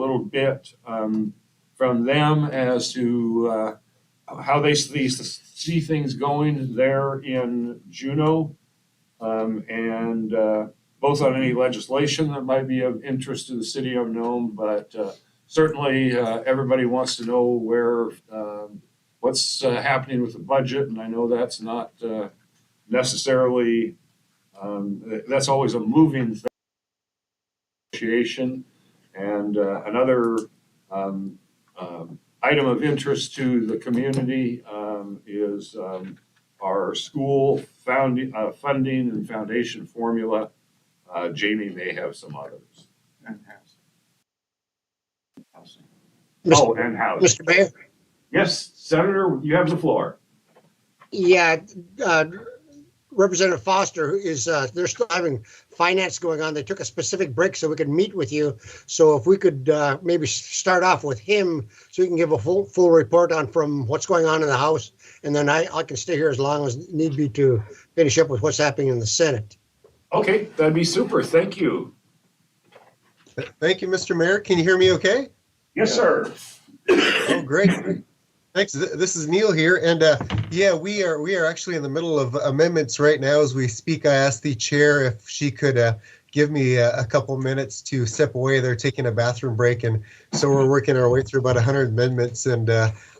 little bit from them as to how they see things going there in Juneau, and both on any legislation that might be of interest to the city of Nome, but certainly everybody wants to know what's happening with the budget, and I know that's not necessarily, that's always a moving negotiation. And another item of interest to the community is our school funding and foundation formula. Jamie may have some others. And housing. Oh, and housing. Mr. Mayor? Yes, Senator, you have the floor. Yeah, Representative Foster is, they're still having finance going on. They took a specific break so we could meet with you. So if we could maybe start off with him so he can give a full report on from what's going on in the House. And then I can stay here as long as need be to finish up with what's happening in the Senate. Okay, that'd be super. Thank you. Thank you, Mr. Mayor. Can you hear me okay? Yes, sir. Oh, great. Thanks. This is Neil here. And yeah, we are actually in the middle of amendments right now as we speak. I asked the chair if she could give me a couple minutes to step away. They're taking a bathroom break. And so we're working our way through about 100 amendments. And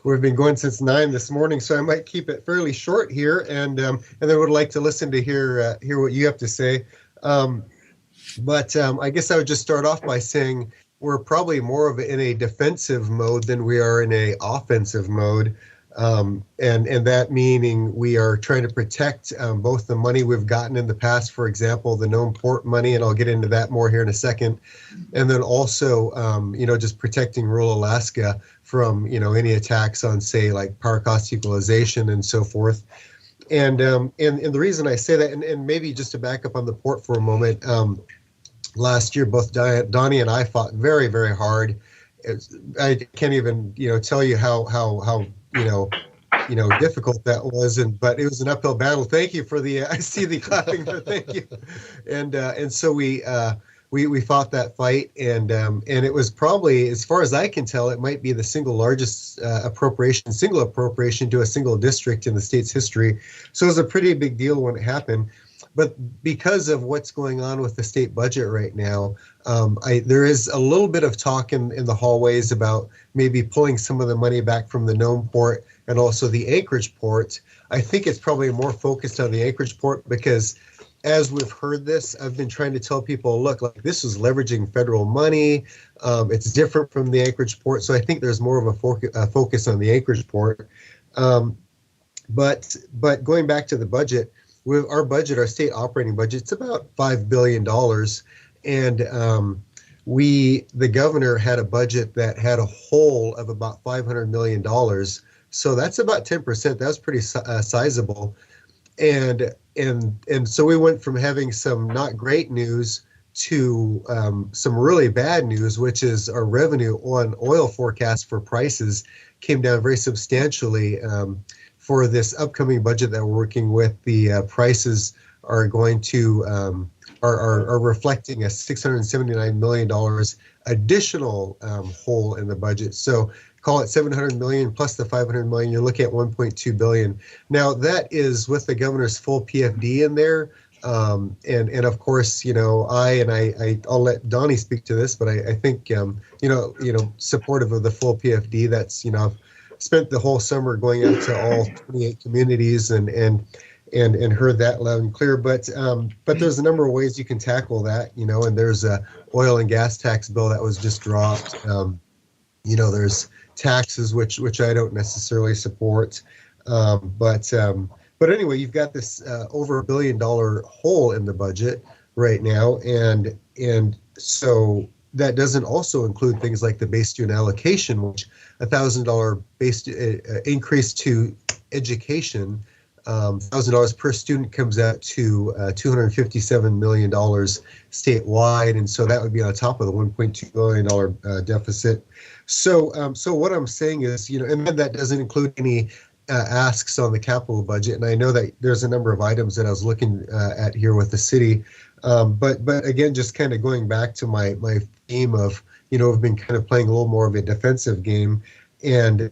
we've been going since 9 this morning. So I might keep it fairly short here. And then would like to listen to hear what you have to say. But I guess I would just start off by saying we're probably more of in a defensive mode than we are in a offensive mode. And that meaning we are trying to protect both the money we've gotten in the past, for example, the Nome Port money, and I'll get into that more here in a second. And then also, just protecting rural Alaska from, any attacks on, say, like power cost equalization and so forth. And the reason I say that, and maybe just to back up on the port for a moment, last year, both Donnie and I fought very, very hard. I can't even, tell you how difficult that was, but it was an uphill battle. Thank you for I see the clapping there. Thank you. And so we fought that fight, and it was probably, as far as I can tell, it might be the single largest single appropriation to a single district in the state's history. So it was a pretty big deal when it happened. But because of what's going on with the state budget right now, there is a little bit of talk in the hallways about maybe pulling some of the money back from the Nome port and also the Anchorage port. I think it's probably more focused on the Anchorage port because as we've heard this, I've been trying to tell people, look, like this is leveraging federal money. It's different from the Anchorage port. So I think there's more of a focus on the Anchorage port. But going back to the budget, with our budget, our state operating budget, it's about $5 billion. And the governor had a budget that had a hole of about $500 million. So that's about 10%. That's pretty sizable. And so we went from having some not great news to some really bad news, which is our revenue on oil forecast for prices came down very substantially. For this upcoming budget that we're working with, the prices are going to are reflecting a $679 million additional hole in the budget. So call it $700 million plus the $500 million. You're looking at $1.2 billion. Now that is with the governor's full PFD in there. And of course, I'll let Donnie speak to this, but I think supportive of the full PFD. That's I've spent the whole summer going out to all 28 communities and heard that loud and clear. But there's a number of ways you can tackle that, and there's a oil and gas tax bill that was just dropped. There's taxes which I don't necessarily support. But anyway, you've got this over $1 billion hole in the budget right now, and so that doesn't also include things like the base student allocation, which $1,000 base increase to education, $1,000 per student comes out to $257 million statewide, and so that would be on top of the $1.2 billion deficit. So what I'm saying is, and then that doesn't include any asks on the capital budget, and I know that there's a number of items that I was looking at here with the city. But again, just kind of going back to my theme of have been kind of playing a little more of a defensive game. And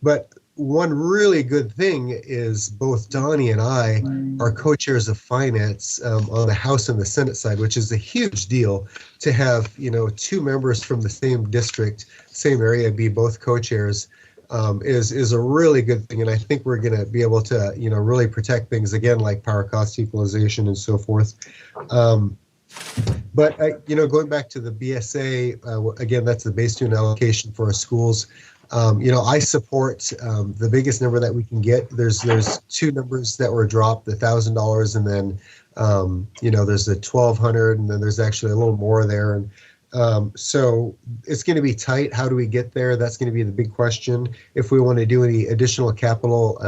but one really good thing is both Donnie and I are co-chairs of finance on the House and the Senate side, which is a huge deal to have, two members from the same district, same area, be both co-chairs. Is a really good thing, and I think we're going to be able to, really protect things again, like power cost equalization and so forth. But going back to the BSA, again, that's the base student allocation for our schools. I support the biggest number that we can get. There's two numbers that were dropped: $1,000, and then there's the $1,200, and then there's actually a little more there. And so it's going to be tight. How do we get there? That's going to be the big question. If we want to do any additional capital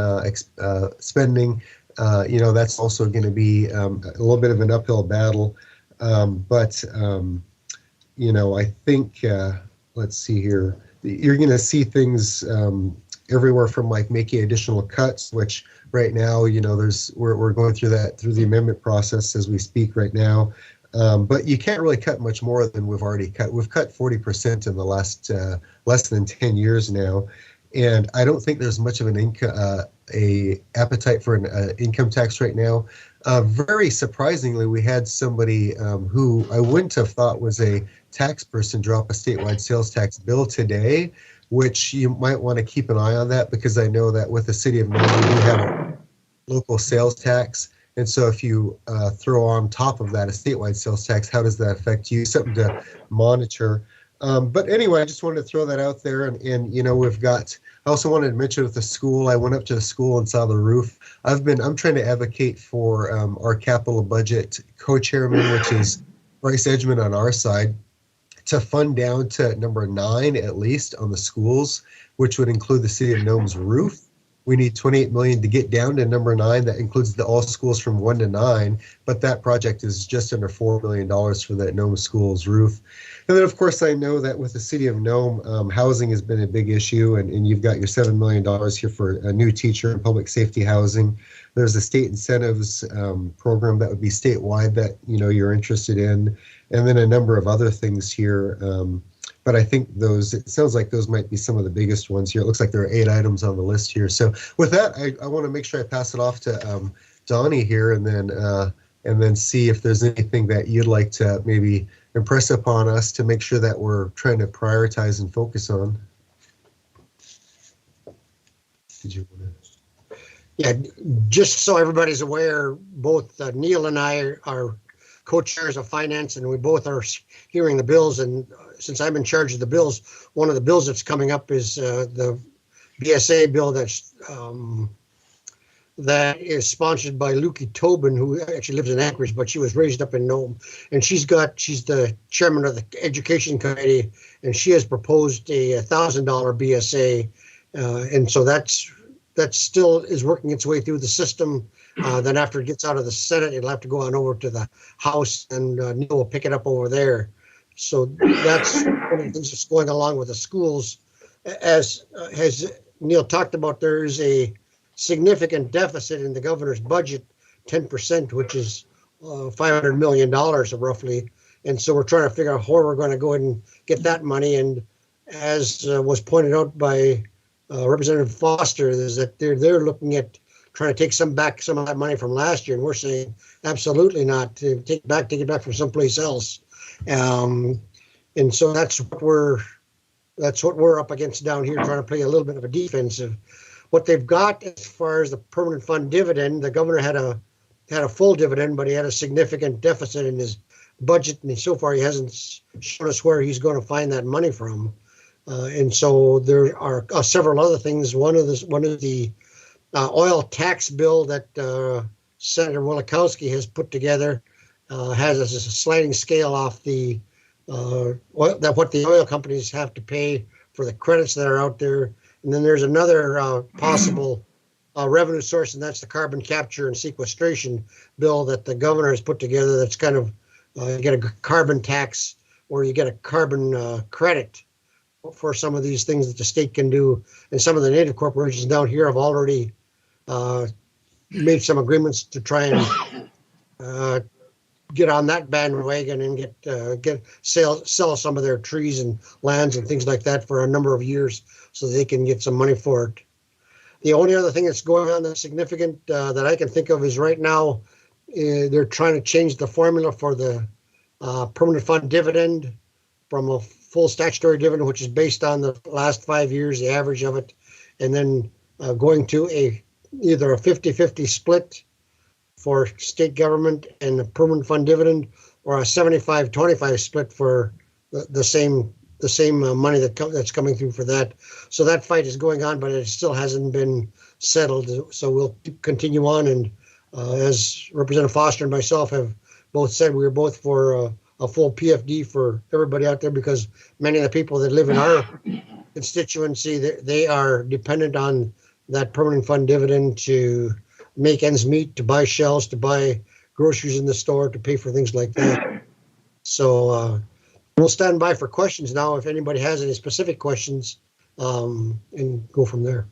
spending, that's also going to be a little bit of an uphill battle. But I think, let's see here. You're going to see things everywhere from like making additional cuts, which right now, we're going through the amendment process as we speak right now. But you can't really cut much more than we've already cut. We've cut 40% in the last less than 10 years now, and I don't think there's much of an appetite for an income tax right now. Very surprisingly, we had somebody who I wouldn't have thought was a tax person drop a statewide sales tax bill today, which you might want to keep an eye on that, because I know that with the city of Nome, we do have a local sales tax. And so if you throw on top of that a statewide sales tax, how does that affect you? Something to monitor. But anyway, I just wanted to throw that out there. And we've got, I also wanted to mention with the school, I went up to the school and saw the roof. I'm trying to advocate for our capital budget co-chairman, which is Bryce Edgman on our side, to fund down to number 9 at least on the schools, which would include the city of Nome's roof. We need $28 million to get down to number 9. That includes all schools from 1 to 9, but that project is just under $4 million for that Nome school's roof. And then, of course, I know that with the city of Nome, housing has been a big issue, and you've got your $7 million here for a new teacher in public safety housing. There's a state incentives program that would be statewide that you're interested in, and then a number of other things here. But I think it sounds like those might be some of the biggest ones here. It looks like there are 8 items on the list here. So with that, I want to make sure I pass it off to Donnie here, and then see if there's anything that you'd like to maybe impress upon us to make sure that we're trying to prioritize and focus on. Did you want to? Yeah, just so everybody's aware, both Neil and I are co-chairs of finance, and we both are hearing the bills. And since I'm in charge of the bills, one of the bills that's coming up is the BSA bill that is sponsored by Lukey Tobin, who actually lives in Anchorage, but she was raised up in Nome. And she's the chairman of the education committee, and she has proposed a $1,000 BSA. And so that still is working its way through the system. Then after it gets out of the Senate, it'll have to go on over to the House, and Neil will pick it up over there. So that's one of the things that's going along with the schools. As Neil talked about, there is a significant deficit in the governor's budget, 10%, which is $500 million roughly. And so we're trying to figure out how we're going to go ahead and get that money. And as was pointed out by Representative Foster, is that they're looking at trying to take some of that money from last year, and we're saying absolutely not. To take it back from someplace else. And so that's what we're up against down here, trying to play a little bit of a defensive. What they've got as far as the permanent fund dividend, the governor had a full dividend, but he had a significant deficit in his budget, and so far he hasn't shown us where he's going to find that money from. And so there are several other things. One of the oil tax bill that Senator Wielechowski has put together has a sliding scale off what the oil companies have to pay for the credits that are out there. And then there's another possible revenue source, and that's the carbon capture and sequestration bill that the governor has put together. That's kind of you get a carbon tax, or you get a carbon credit for some of these things that the state can do. And some of the native corporations down here have already made some agreements to try and get on that bandwagon and sell some of their trees and lands and things like that for a number of years so they can get some money for it. The only other thing that's going on that's significant that I can think of is right now they're trying to change the formula for the permanent fund dividend from a full statutory dividend, which is based on the last 5 years, the average of it, and then going to either a 50-50 split for state government and the permanent fund dividend, or a 75-25 split for the same money that's coming through for that. So that fight is going on, but it still hasn't been settled. So we'll continue on. And as Representative Foster and myself have both said, we're both for a full PFD for everybody out there, because many of the people that live in our constituency, they are dependent on that permanent fund dividend to make ends meet, to buy shells, to buy groceries in the store, to pay for things like that. So we'll stand by for questions now if anybody has any specific questions, and go from there.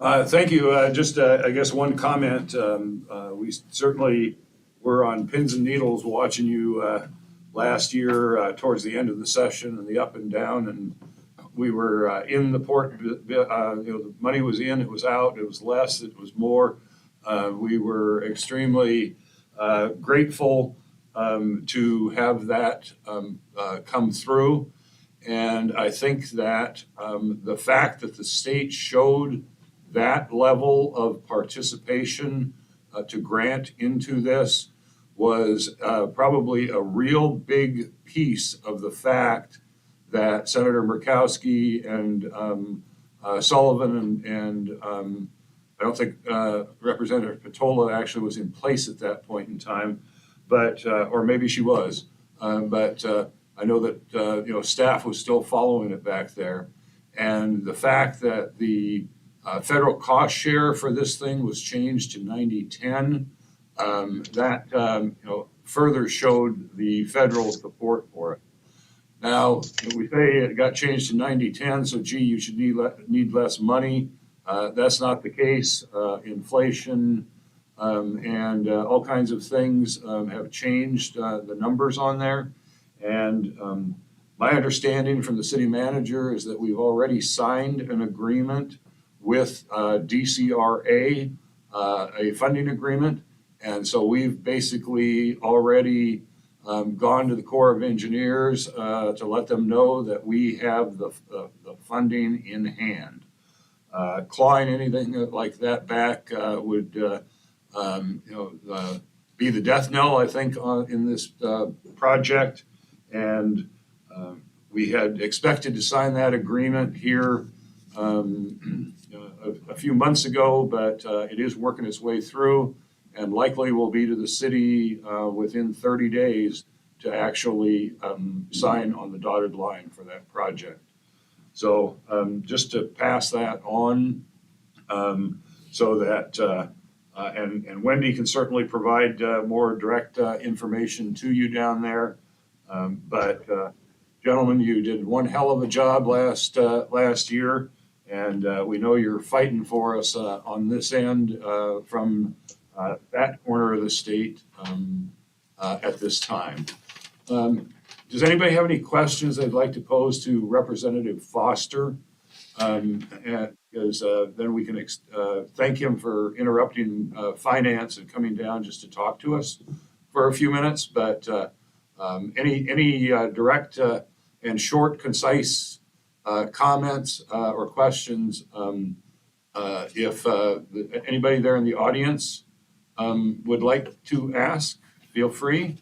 Thank you. Just, I guess, one comment. We certainly were on pins and needles watching you last year towards the end of the session and the up and down. And we were in the port, the money was in, it was out, it was less, it was more. We were extremely grateful to have that come through. And I think that the fact that the state showed that level of participation to grant into this was probably a real big piece of the fact that Senator Murkowski and Sullivan and I don't think Representative Patola actually was in place at that point in time, but or maybe she was, but I know that staff was still following it back there, and the fact that the federal cost share for this thing was changed to 90-10, that further showed the federal support for it. Now, we say it got changed to 90-10, so gee, you should need less money. That's not the case. Inflation and all kinds of things have changed the numbers on there. And my understanding from the city manager is that we've already signed an agreement with DCRA, a funding agreement. And so we've basically already gone to the Corps of Engineers to let them know that we have the funding in hand. Clawing anything like that back would be the death knell, I think, in this project. And we had expected to sign that agreement here a few months ago, but it is working its way through, and likely will be to the city within 30 days to actually sign on the dotted line for that project. So just to pass that on so that, and Wendy can certainly provide more direct information to you down there. But gentlemen, you did one hell of a job last year, and we know you're fighting for us on this end from that corner of the state at this time. Does anybody have any questions they'd like to pose to Representative Foster? Because then we can thank him for interrupting finance and coming down just to talk to us for a few minutes. But any direct and short, concise comments or questions, if anybody there in the audience would like to ask, feel free.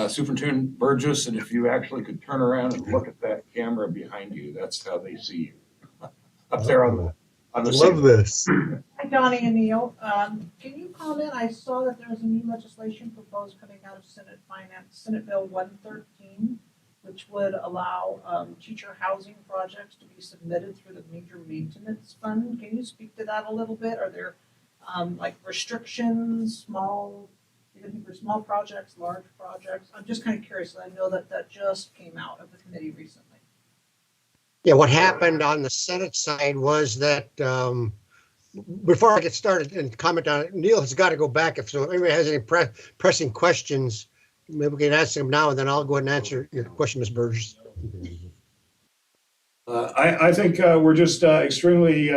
Superintendent Burgess, and if you actually could turn around and look at that camera behind you, that's how they see you. Up there on the Love this. Hi, Donnie and Neil. Can you comment? I saw that there was a new legislation proposed coming out of Senate Finance, Senate Bill 113, which would allow teacher housing projects to be submitted through the Major Maintenance Fund. Can you speak to that a little bit? Are there like restrictions, for small projects, large projects? I'm just kind of curious. I know that just came out of the committee recently. Yeah, what happened on the Senate side was that before I get started and comment on it, Neil has got to go back. If anybody has any pressing questions, maybe we can ask them now, and then I'll go ahead and answer your question, Ms. Burgess. I think we're just extremely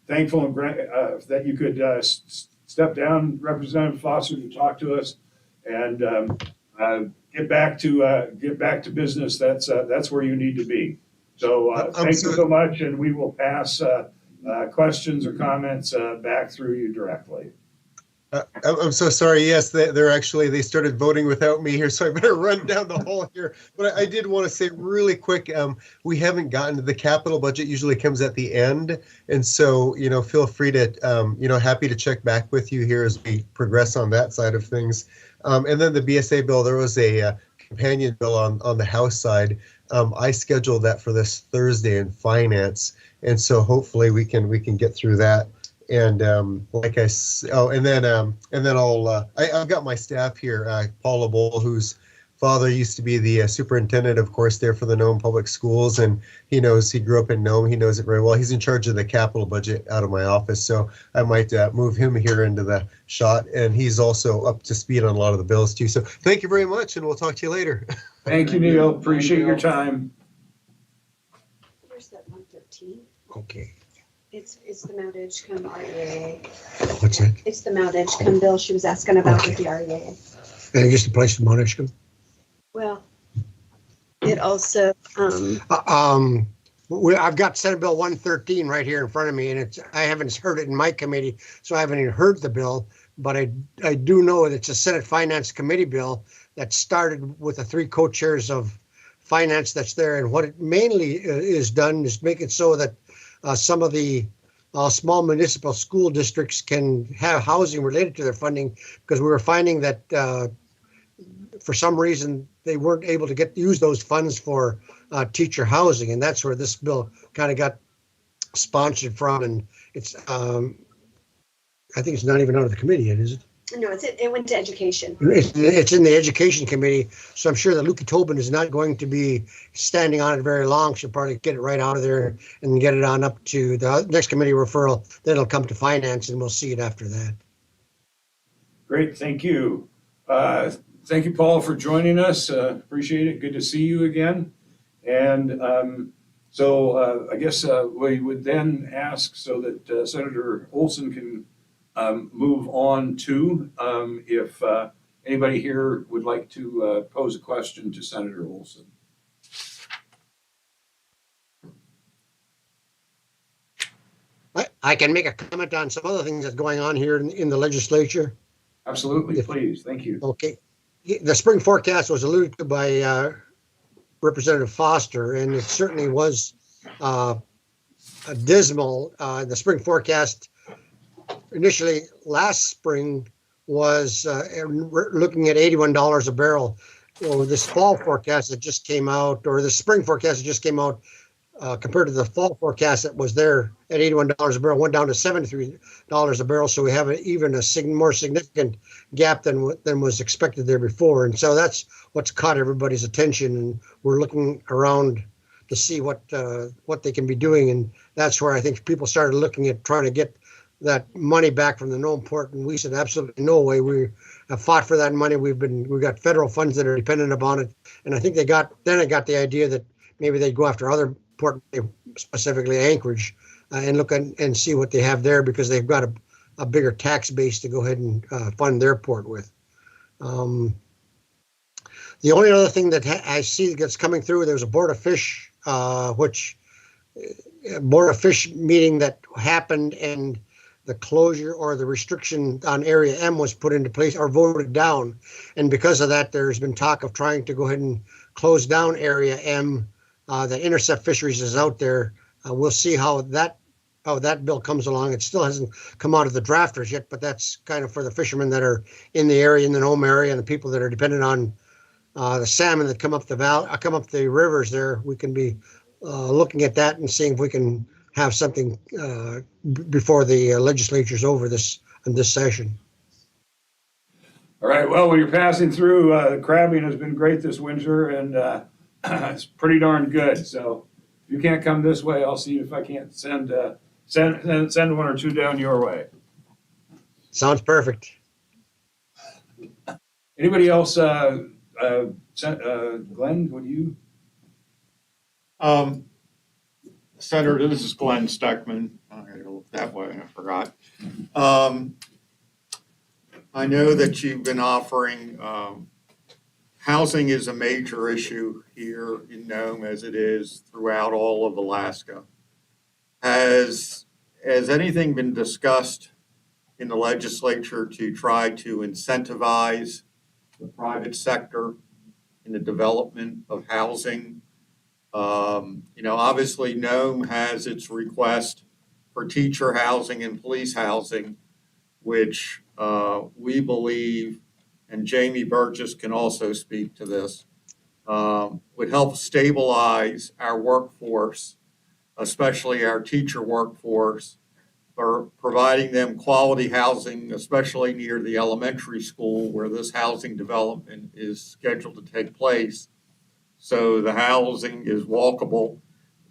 thankful and that you could step down, Representative Foster, to talk to us and get back to business. That's where you need to be. So thank you so much, and we will pass questions or comments back through you directly. I'm so sorry. Yes, they started voting without me here, so I better run down the hall here. But I did want to say really quick, we haven't gotten to the capital budget. Usually comes at the end, and so feel free to happy to check back with you here as we progress on that side of things. And then the BSA bill, there was a companion bill on the House side. I scheduled that for this Thursday in finance, and so hopefully we can get through that. And and then I've got my staff here, Paula Bowl, whose father used to be the superintendent, of course, there for the Nome Public Schools, and he grew up in Nome, he knows it very well. He's in charge of the capital budget out of my office, so I might move him here into the shot, and he's also up to speed on a lot of the bills too. So thank you very much, and we'll talk to you later. Thank you, Neil. Appreciate your time. Where's that 113? Okay. It's the Mount come REA. What's that? It's the Mount come bill she was asking about with the REA. And just the place to monitor them. Well, it also, I've got Senate Bill 113 right here in front of me, and I haven't heard it in my committee, so I haven't even heard the bill. But I do know that it's a Senate Finance Committee bill that started with the three co-chairs of finance that's there. And what it mainly is done is make it so that some of the small municipal school districts can have housing related to their funding, because we were finding that for some reason they weren't able to use those funds for teacher housing, and that's where this bill kind of got sponsored from. And it's I think it's not even out of the committee yet, is it? no, it went to education. It's in the education committee, so I'm sure that Lukey Tobin is not going to be standing on it very long. She'll probably get it right out of there and get it on up to the next committee referral. Then it'll come to finance, and we'll see it after that. Great, thank you. Thank you, Paul, for joining us. Appreciate it. Good to see you again. And so I guess we would then ask so that Senator Olson can move on to if anybody here would like to pose a question to Senator Olson. I can make a comment on some other things that's going on here in the legislature. Absolutely, please. Thank you. Okay. The spring forecast was alluded to by Representative Foster, and it certainly was dismal. The spring forecast initially last spring was looking at $81 a barrel. Well, this fall forecast that just came out, or the spring forecast that just came out, compared to the fall forecast that was there at $81 a barrel, went down to $73 a barrel. So we have even a more significant gap than was expected there before. And so that's what's caught everybody's attention. And we're looking around to see what they can be doing. And that's where I think people started looking at trying to get that money back from the Nome port. And we said, absolutely no way. We have fought for that money. We've got federal funds that are dependent upon it. And I think I got the idea that maybe they'd go after other port, specifically Anchorage, and look and see what they have there, because they've got a bigger tax base to go ahead and fund their port with. The only other thing that I see that's coming through, there's a Board of Fish, meeting that happened, and the closure or the restriction on Area M was put into place or voted down. And because of that, there's been talk of trying to go ahead and close down Area M. The Intercept Fisheries is out there. We'll see how that bill comes along. It still hasn't come out of the drafters yet, but that's kind of for the fishermen that are in the area, in the Nome area, and the people that are dependent on the salmon that come up the rivers there. We can be looking at that and seeing if we can have something before the legislature's over this session. All right. Well, when you're passing through, the crabbing has been great this winter, and it's pretty darn good. So if you can't come this way, I'll see if I can't send send one or two down your way. Sounds perfect. Anybody else, Glenn, would you? Senator, this is Glenn Steckman. I gotta look that way, I forgot. I know that you've been offering, housing is a major issue here in Nome as it is throughout all of Alaska. Has anything been discussed in the legislature to try to incentivize the private sector in the development of housing? Obviously Nome has its request for teacher housing and police housing, which we believe, and Jamie Burgess can also speak to this, would help stabilize our workforce, especially our teacher workforce, for providing them quality housing, especially near the elementary school where this housing development is scheduled to take place. So the housing is walkable.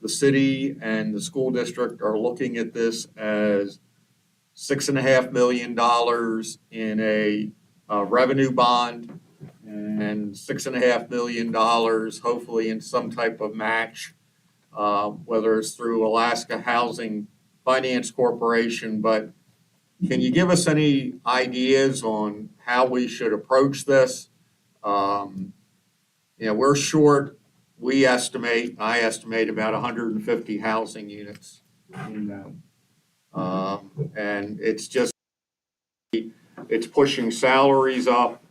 The city and the school district are looking at this as $6.5 million in a revenue bond and $6.5 million hopefully in some type of match, whether it's through Alaska Housing Finance Corporation. But can you give us any ideas on how we should approach this? We're short, I estimate about 150 housing units in Nome. And it's pushing salaries up,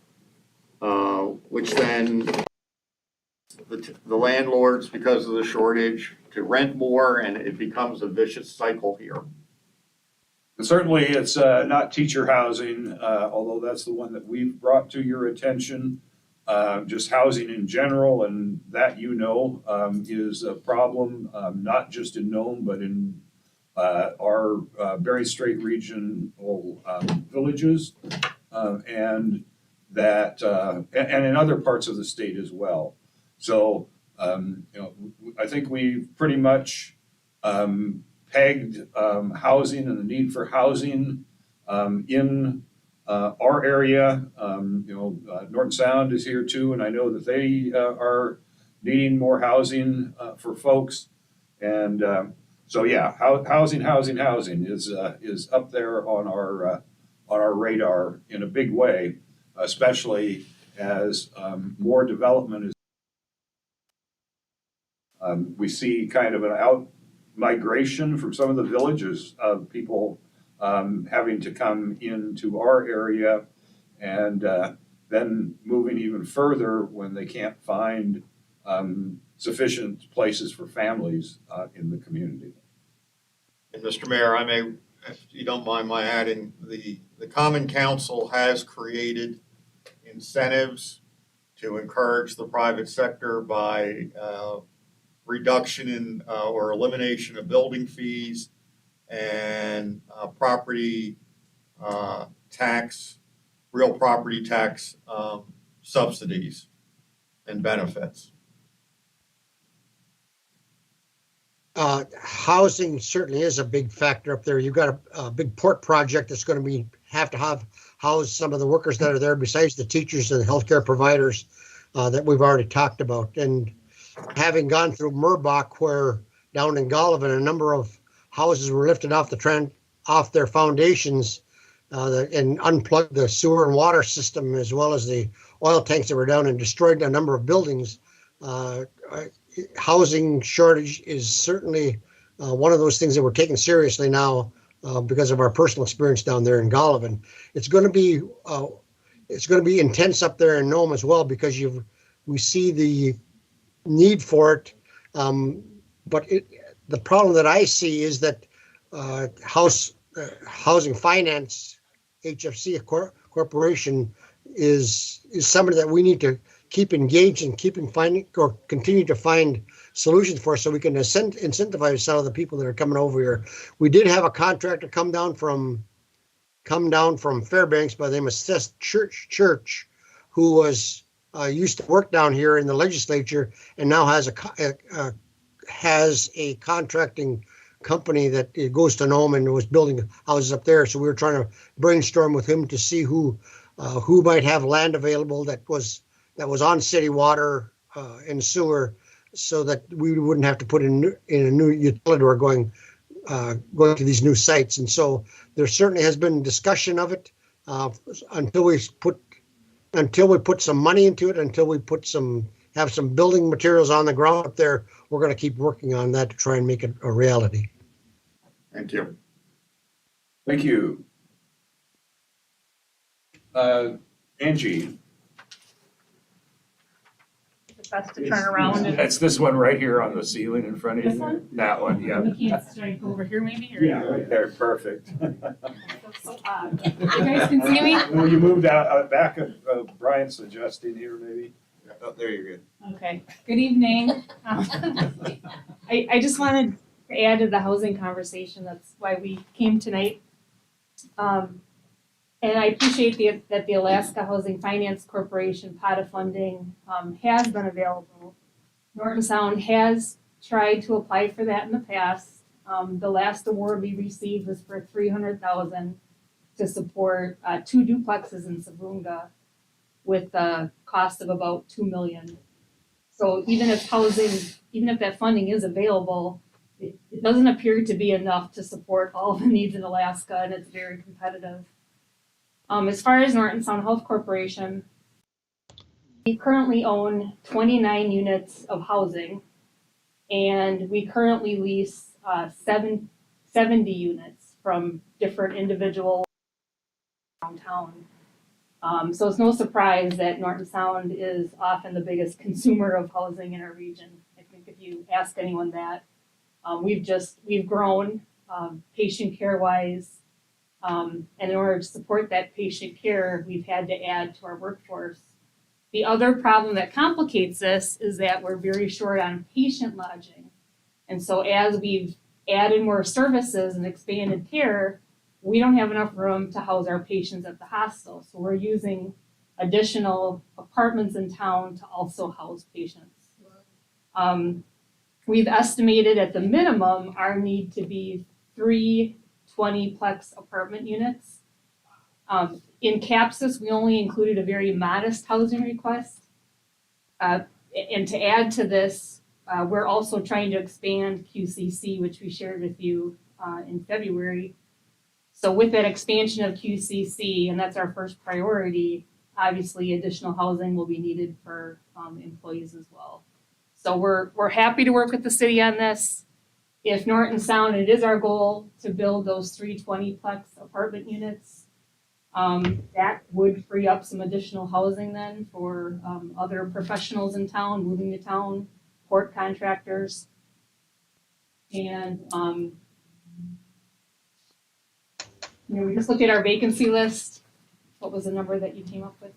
which then the landlords, because of the shortage, to rent more, and it becomes a vicious cycle here. And certainly it's not teacher housing, although that's the one that we've brought to your attention. Just housing in general, and that is a problem, not just in Nome, but in our Bering Strait regional villages, and in other parts of the state as well. So I think we've pretty much pegged housing and the need for housing in our area. Norton Sound is here too, and I know that they are needing more housing for folks. And so yeah, housing is up there on our radar in a big way, especially as more development is. We see kind of an out migration from some of the villages of people having to come into our area, and then moving even further when they can't find sufficient places for families in the community. And Mr. Mayor, I may, if you don't mind my adding, the Common Council has created incentives to encourage the private sector by reduction in or elimination of building fees and property tax, real property tax subsidies and benefits. Housing certainly is a big factor up there. You've got a big port project that's going to have to house some of the workers that are there, besides the teachers and the healthcare providers that we've already talked about. And having gone through Murbach, where down in Golovin, a number of houses were lifted off off their foundations and unplugged the sewer and water system, as well as the oil tanks that were down, and destroyed a number of buildings. Housing shortage is certainly one of those things that we're taking seriously now because of our personal experience down there in Golovin. It's going to be intense up there in Nome as well, because we see the need for it. But the problem that I see is that Housing Finance, HFC Corporation, is somebody that we need to keep engaged and continue to find solutions for, so we can incentivize some of the people that are coming over here. We did have a contractor come down from Fairbanks by the name of Seth Church, who was used to work down here in the legislature, and now has a contracting company that it goes to Nome and was building houses up there. So we were trying to brainstorm with him to see who might have land available that was on city water and sewer, so that we wouldn't have to put in a new utility or going to these new sites. And so there certainly has been discussion of it until we put some money into it, until we have some building materials on the ground up there. We're going to keep working on that to try and make it a reality. Thank you. Thank you. Angie, It's best to turn around and. it's this one right here on the ceiling in front of you. This one? That one, yeah. We can't strike over here maybe, or? Yeah, right there, perfect. That's so odd. You guys can see me? Well, you moved out back of Brian's suggesting here, maybe. Oh, there you're good. Okay, good evening. I just wanted to add to the housing conversation, that's why we came tonight. And I appreciate that the Alaska Housing Finance Corporation pot of funding has been available. Norton Sound has tried to apply for that in the past. The last award we received was for $300,000 to support 2 duplexes in Savunga with a cost of about $2 million. So even if that funding is available, it doesn't appear to be enough to support all the needs in Alaska, and it's very competitive. As far as Norton Sound Health Corporation, we currently own 29 units of housing, and we currently lease 70 units from different individuals downtown. So it's no surprise that Norton Sound is often the biggest consumer of housing in our region. I think if you ask anyone that, we've grown patient care wise. And in order to support that patient care, we've had to add to our workforce. The other problem that complicates this is that we're very short on patient lodging. And so as we've added more services and expanded care, we don't have enough room to house our patients at the hostel. So we're using additional apartments in town to also house patients. We've estimated at the minimum our need to be 3 20-plex apartment units. In Capsis, we only included a very modest housing request. And to add to this, we're also trying to expand QCC, which we shared with you in February. So with that expansion of QCC, and that's our first priority, obviously additional housing will be needed for employees as well. So we're happy to work with the city on this. If Norton Sound, it is our goal to build those 3 20-plex apartment units. That would free up some additional housing then for other professionals in town, moving to town, port contractors. And we just looked at our vacancy list. What was the number that you came up with?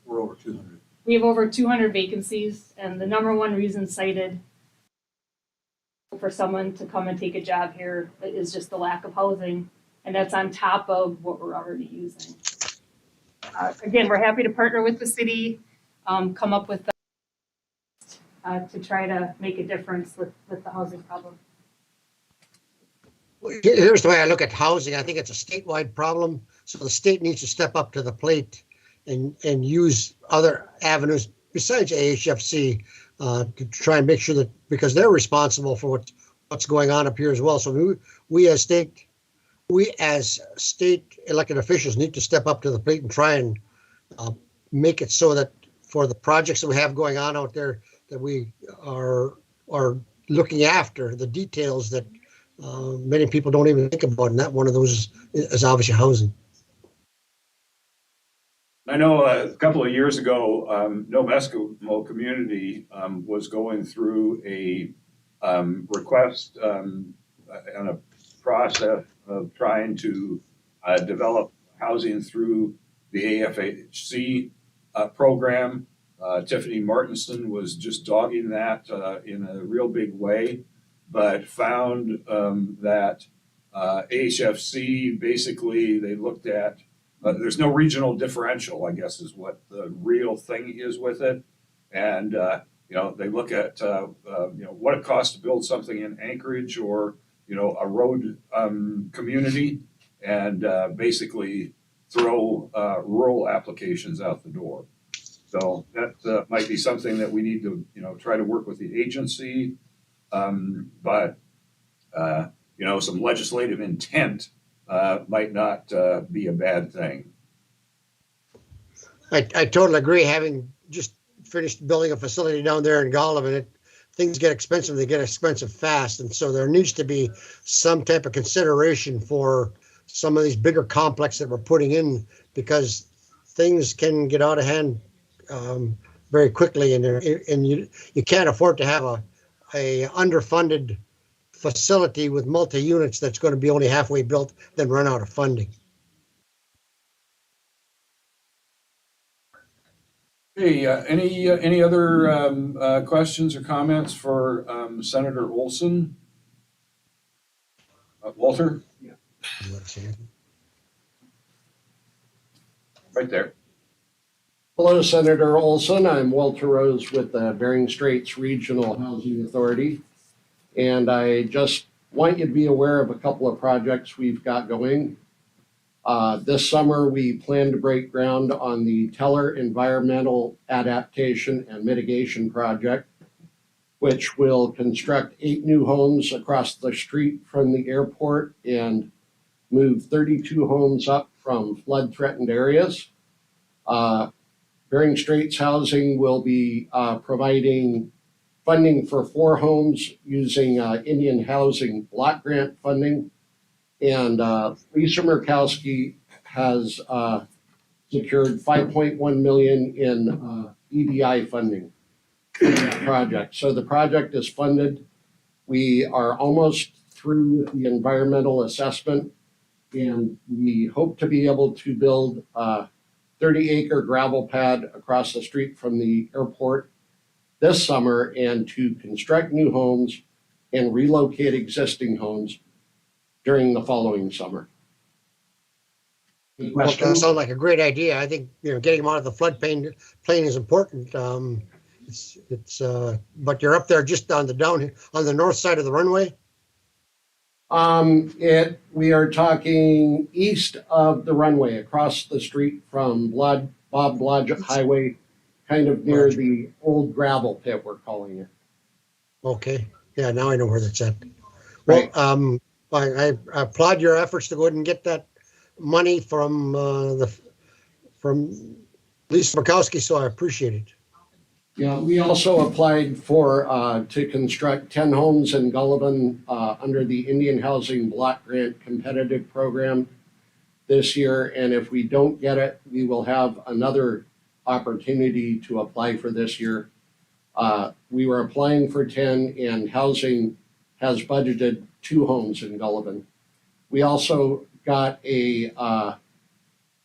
We're over 200. We have over 200 vacancies, and the number one reason cited for someone to come and take a job here is just the lack of housing, and that's on top of what we're already using. Again, we're happy to partner with the city, come up with to try to make a difference with the housing problem. Here's the way I look at housing. I think it's a statewide problem. So the state needs to step up to the plate and use other avenues besides AHFC to try and make sure that, because they're responsible for what's going on up here as well. So we as state elected officials need to step up to the plate and try and make it so that for the projects that we have going on out there, that we are looking after the details that many people don't even think about, and that one of those is obviously housing. I know a couple of years ago, Nome Eskimo community was going through a request and a process of trying to develop housing through the AFHC program. Tiffany Martinson was just dogging that in a real big way, but found that AHFC, basically, they looked at, there's no regional differential, I guess, is what the real thing is with it. And, they look at, what it costs to build something in Anchorage or a road community and basically throw rural applications out the door. So that might be something that we need to, try to work with the agency. But some legislative intent might not be a bad thing. I totally agree. Having just finished building a facility down there in Golovin, things get expensive. They get expensive fast. And so there needs to be some type of consideration for some of these bigger complexes that we're putting in, because things can get out of hand very quickly. And you can't afford to have a underfunded facility with multi-units that's going to be only halfway built, then run out of funding. Hey, any other questions or comments for Senator Olson? Walter? Right there. Hello, Senator Olson. I'm Walter Rose with the Bering Straits Regional Housing Authority. And I just want you to be aware of a couple of projects we've got going. This summer, we plan to break ground on the Teller Environmental Adaptation and Mitigation Project, which will construct 8 new homes across the street from the airport and move 32 homes up from flood-threatened areas. Bering Straits Housing will be providing funding for 4 homes using Indian Housing Block Grant funding. And Lisa Murkowski has secured $5.1 million in EDI funding for that project. So the project is funded. We are almost through the environmental assessment, and we hope to be able to build a 30-acre gravel pad across the street from the airport this summer, and to construct new homes and relocate existing homes during the following summer. Well, that sounds like a great idea. I think getting them out of the floodplain is important. But you're up there just on the north side of the runway. We are talking east of the runway, across the street from Bob Blodgett Highway, kind of near the old gravel pit, we're calling it. Okay, yeah, now I know where that's at. Right. Well, I applaud your efforts to go ahead and get that money from Lisa Murkowski, so I appreciate it. Yeah, we also applied to construct 10 homes in Golovin under the Indian Housing Block Grant Competitive Program this year. And if we don't get it, we will have another opportunity to apply for this year. We were applying for 10, and Housing has budgeted 2 homes in Golovin. We also got a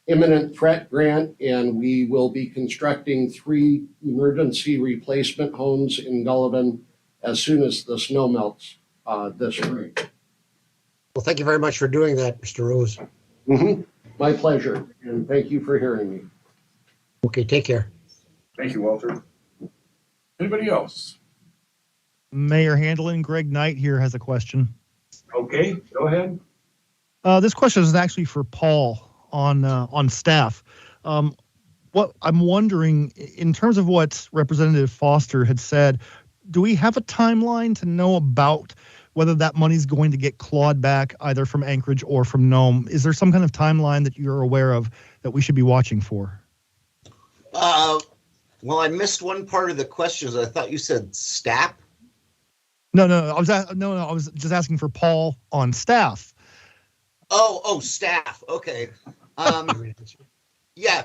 imminent threat grant, and we will be constructing 3 emergency replacement homes in Golovin as soon as the snow melts this spring. Well, thank you very much for doing that, Mr. Rose. Mm-hmm. My pleasure, and thank you for hearing me. Okay, take care. Thank you, Walter. Anybody else? Mayor Handlin, Greg Knight here has a question. Okay, go ahead. This question is actually for Paul on staff. What I'm wondering, in terms of what Representative Foster had said, do we have a timeline to know about whether that money's going to get clawed back either from Anchorage or from Nome? Is there some kind of timeline that you're aware of that we should be watching for? Well, I missed one part of the questions. I thought you said STAP. No, I was just asking for Paul on staff. Oh, staff. Okay. Yeah.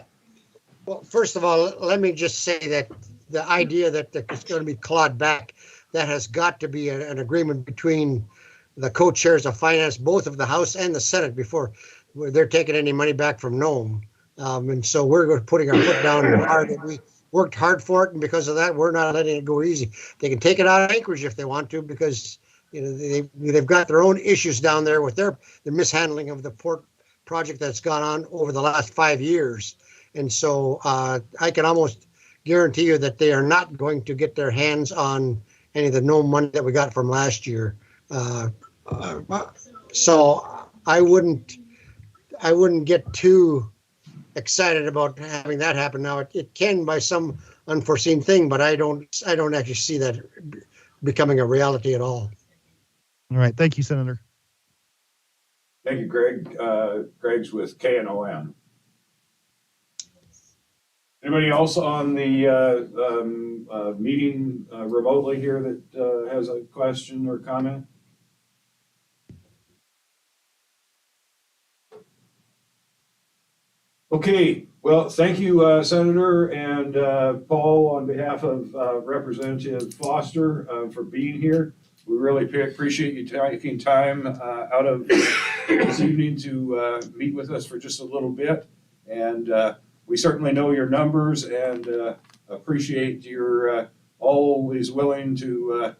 Well, first of all, let me just say that the idea that it's going to be clawed back, that has got to be an agreement between the co-chairs of finance, both of the House and the Senate, before they're taking any money back from Nome. And so we're putting our foot down hard. We worked hard for it, and because of that, we're not letting it go easy. They can take it out of Anchorage if they want to, because they've got their own issues down there with the mishandling of the port project that's gone on over the last 5 years. And so I can almost guarantee you that they are not going to get their hands on any of the Nome money that we got from last year. So I wouldn't get too excited about having that happen. Now it can by some unforeseen thing, but I don't actually see that becoming a reality at all. All right. Thank you, Senator. Thank you, Greg. Greg's with KNOM. Anybody else on the meeting remotely here that has a question or comment? Okay, well, thank you, Senator and Paul, on behalf of Representative Foster for being here. We really appreciate you taking time out of this evening to meet with us for just a little bit. And we certainly know your numbers and appreciate your always willing to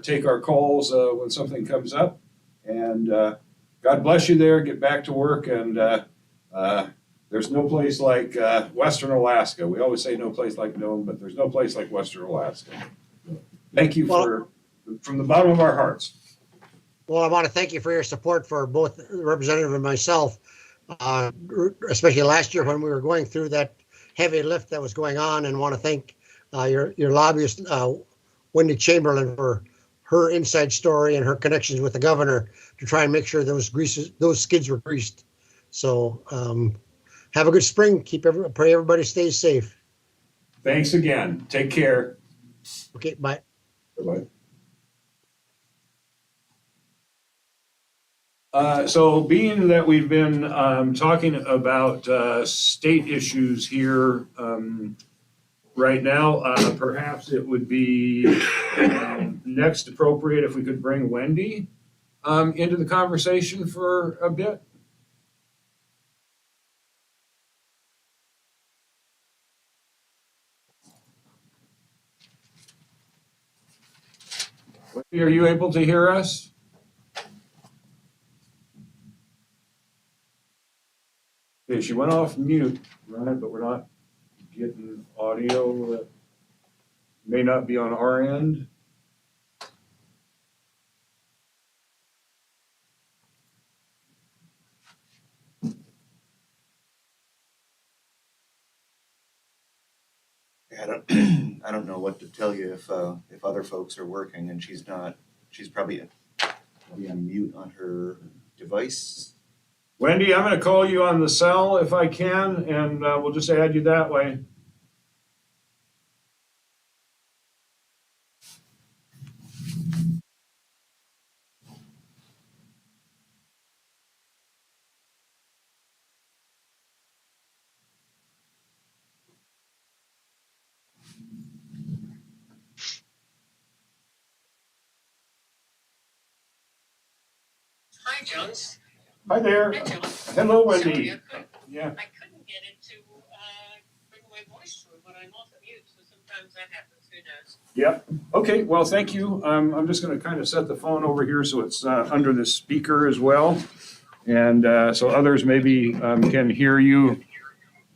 take our calls when something comes up. And God bless you there. Get back to work, and there's no place like Western Alaska. We always say no place like Nome, but there's no place like Western Alaska. Thank you from the bottom of our hearts. Well, I want to thank you for your support for both the representative and myself, especially last year when we were going through that heavy lift that was going on, and want to thank your lobbyist, Wendy Chamberlain, for her inside story and her connections with the governor to try and make sure those skids were greased. So have a good spring. Pray everybody stays safe. Thanks again. Take care. Okay, bye. Bye-bye. So being that we've been talking about state issues here right now, perhaps it would be next appropriate if we could bring Wendy into the conversation for a bit. Wendy, are you able to hear us? Okay, she went off mute, right, but we're not getting audio that may not be on our end. I don't, I don't know what to tell you if other folks are working and she's not. She's probably on mute on her device. Wendy, I'm going to call you on the cell if I can, and we'll just add you that way. Hi, Jones. Hi there. Hi, John. Hello, Sorry, Wendy. Yeah. I couldn't get it to bring my voice through, but I'm off mute, so sometimes that happens. Who knows? Yep. Okay. Well, thank you. I'm just going to kind of set the phone over here so it's under the speaker as well, and so others maybe can hear you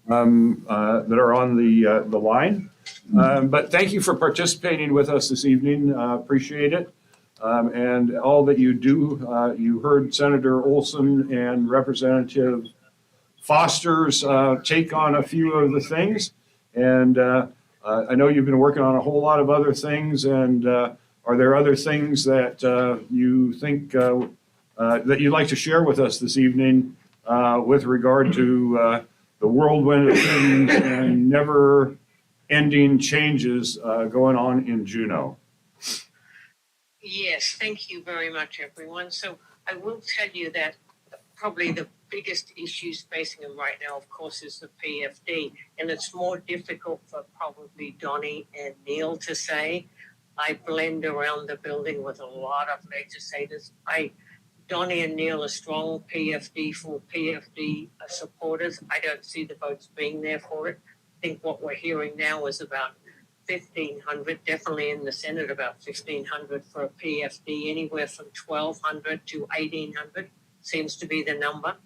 that are on the line. But thank you for participating with us this evening. Appreciate it. And all that you do. You heard Senator Olson and Representative Foster's take on a few of the things. And I know you've been working on a whole lot of other things. And are there other things that you think that you'd like to share with us this evening with regard to the whirlwind of things and never-ending changes going on in Juneau? Yes, thank you very much, everyone. So I will tell you that probably the biggest issues facing them right now, of course, is the PFD, and it's more difficult for probably Donnie and Neil to say. I blend around the building with a lot of legislators. Donnie and Neil are strong PFD supporters. I don't see the votes being there for it. I think what we're hearing now is about 1,500, definitely in the Senate, about 1,500 for a PFD, anywhere from 1,200 to 1,800 seems to be the number.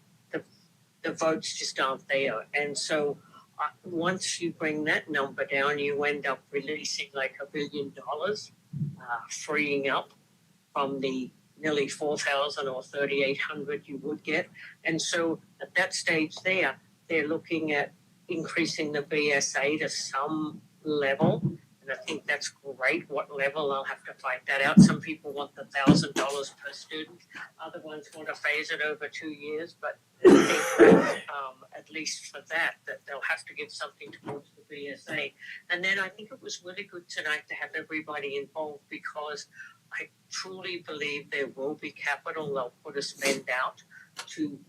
The votes just aren't there. And so once you bring that number down, you end up releasing like $1 billion, freeing up from the nearly 4,000 or 3,800 you would get. And so at that stage there, they're looking at increasing the BSA to some level. And I think that's great. What level, I'll have to fight that out. Some people want the $1,000 per student. Other ones want to phase it over 2 years. But I think at least for that they'll have to give something towards the BSA. And then I think it was really good tonight to have everybody involved, because I truly believe there will be capital. They'll put a spend out to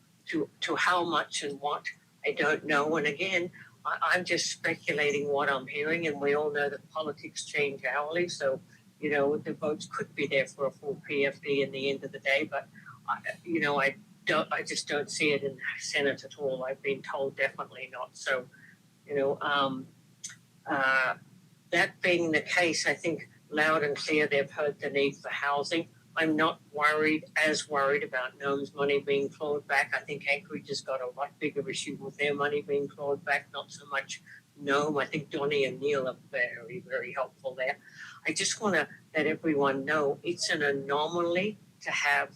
how much and what, I don't know. And again, I'm just speculating what I'm hearing, and we all know that politics change hourly. So, you know, the votes could be there for a full PFD in the end of the day. But, you know, I just don't see it in the Senate at all. I've been told definitely not. So, you know, that being the case, I think loud and clear they've heard the need for housing. I'm not as worried about Nome's money being clawed back. I think Anchorage has got a lot bigger issue with their money being clawed back, not so much Nome. I think Donnie and Neil are very, very helpful there. I just want to let everyone know it's an anomaly to have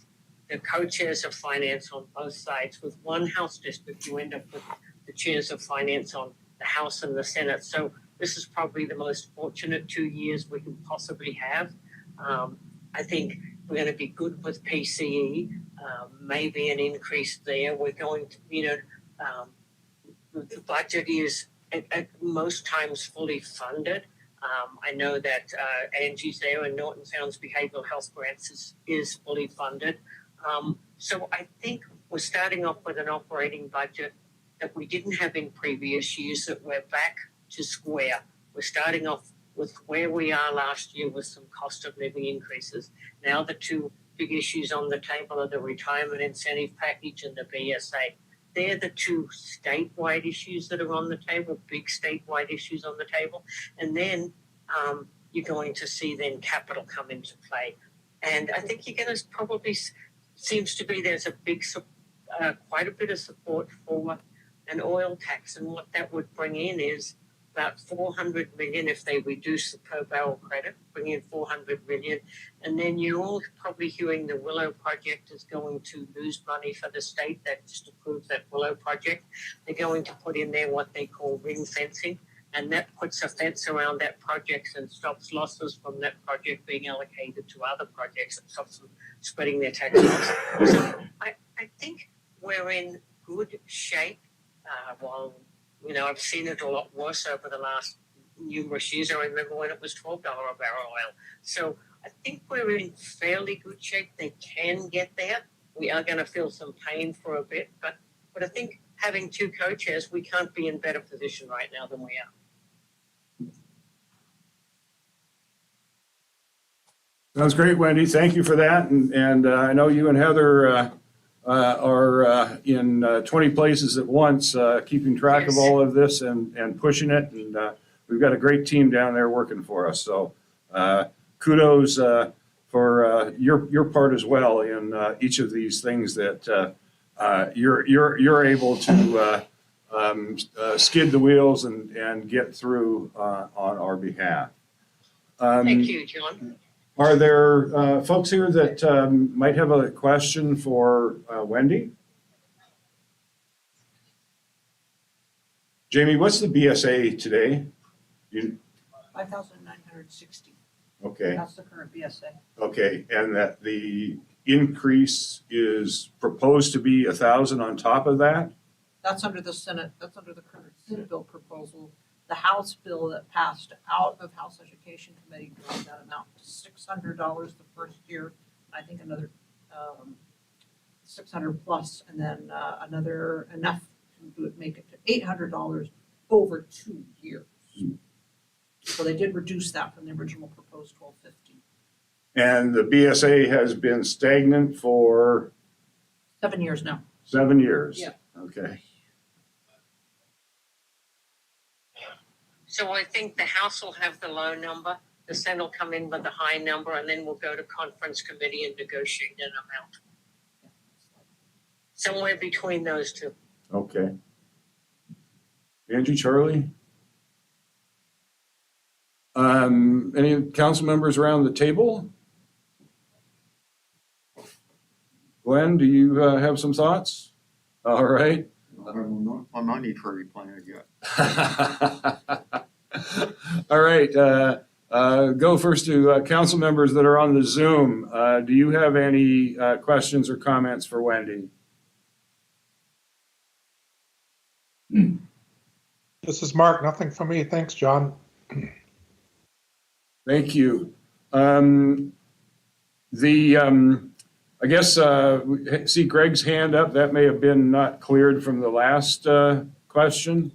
the co-chairs of finance on both sides. With one House district, you end up with the chairs of finance on the House and the Senate. So this is probably the most fortunate 2 years we can possibly have. I think we're going to be good with PCE, maybe an increase there. We're going to, you know, the budget is at most times fully funded. I know that Angie's there, and Norton Sounds Behavioral Health Grants is fully funded. So I think we're starting off with an operating budget that we didn't have in previous years, that we're back to square. We're starting off with where we are last year with some cost of living increases. Now the two big issues on the table are the retirement incentive package and the BSA. They're the two statewide issues that are on the table, big statewide issues on the table. And then you're going to see then capital come into play. And I think you're going to probably, seems to be there's a big, quite a bit of support for an oil tax. And what that would bring in is about 400 million if they reduce the per barrel credit, bring in 400 million. And then you're all probably hearing the Willow project is going to lose money for the state. That just approved that Willow project. They're going to put in there what they call ring fencing, and that puts a fence around that project and stops losses from that project being allocated to other projects and stops them spreading their tax loss. So I think we're in good shape. While, you know, I've seen it a lot worse over the last numerous years. I remember when it was $12 a barrel oil. So I think we're in fairly good shape. They can get there. We are going to feel some pain for a bit, but I think having two co-chairs, we can't be in better position right now than we are. Sounds great, Wendy. Thank you for that. And I know you and Heather are in 20 places at once, keeping track of all of this and pushing it. And we've got a great team down there working for us. So kudos for your part as well in each of these things that you're able to skid the wheels and get through on our behalf. Thank you, John. Are there folks here that might have a question for Wendy? Jamie, what's the BSA today? 5,960. Okay, That's the current BSA. okay, and that the increase is proposed to be 1,000 on top of that? That's under the Senate, that's under the current Senate bill proposal. The House bill that passed out of House Education Committee brought that amount to $600 the first year. I think another 600 plus, and then another enough to make it to $800 over 2 years. So they did reduce that from the original proposed $1,250. And the BSA has been stagnant for 7 years now. 7 years? Yeah. Okay. So I think the House will have the low number, the Senate will come in with the high number, and then we'll go to conference committee and negotiate an amount. Somewhere between those two. Okay. Angie, Charlie? Any council members around the table? Glenn, do you have some thoughts? All right. I haven't my money tree planted yet. All right. Go first to council members that are on the Zoom. Do you have any questions or comments for Wendy? This is Mark. Nothing from me. Thanks, John. Thank you. I guess we see Greg's hand up. That may have been not cleared from the last question.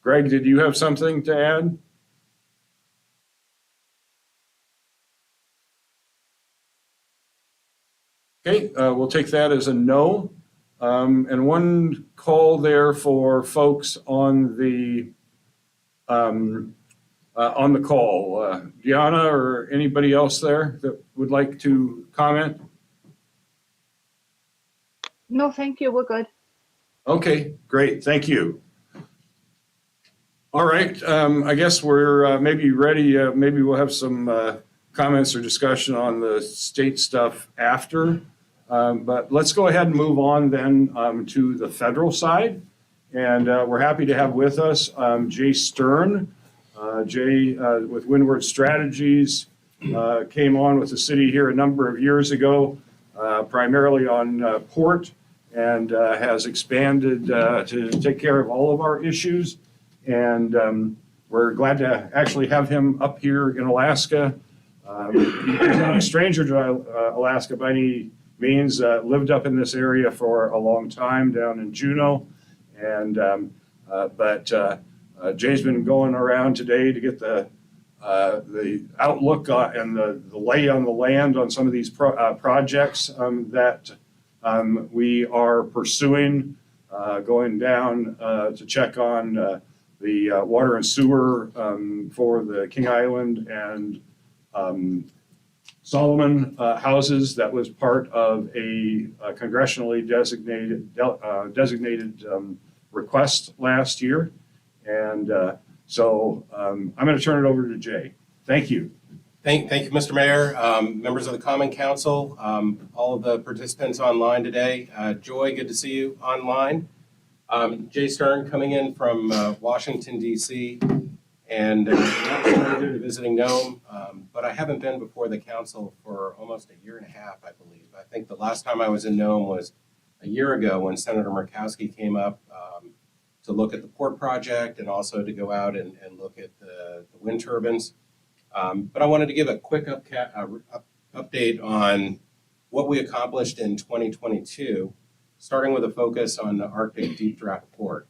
Greg, did you have something to add? Okay, we'll take that as a no. And one call there for folks on the call. Deanna or anybody else there that would like to comment? No, thank you. We're good. Okay, great. Thank you. All right, I guess we're maybe ready. Maybe we'll have some comments or discussion on the state stuff after. But let's go ahead and move on then to the federal side. And we're happy to have with us Jay Stern. Jay with Windward Strategies came on with the city here a number of years ago, primarily on port, and has expanded to take care of all of our issues. And we're glad to actually have him up here in Alaska. He's not a stranger to Alaska by any means, lived up in this area for a long time down in Juneau. And but Jay's been going around today to get the outlook and the lay on the land on some of these projects that we are pursuing, going down to check on the water and sewer for the King Island and Solomon houses. That was part of a congressionally designated request last year. And so I'm going to turn it over to Jay. Thank you. Thank you, Mr. Mayor, members of the Common Council, all of the participants online today. Joy, good to see you online. Jay Stern coming in from Washington, D.C., and visiting Nome, but I haven't been before the council for almost a year and a half, I believe. I think the last time I was in Nome was a year ago when Senator Murkowski came up to look at the port project and also to go out and look at the wind turbines. But I wanted to give a quick update on what we accomplished in 2022, starting with a focus on the Arctic Deep Draft Port.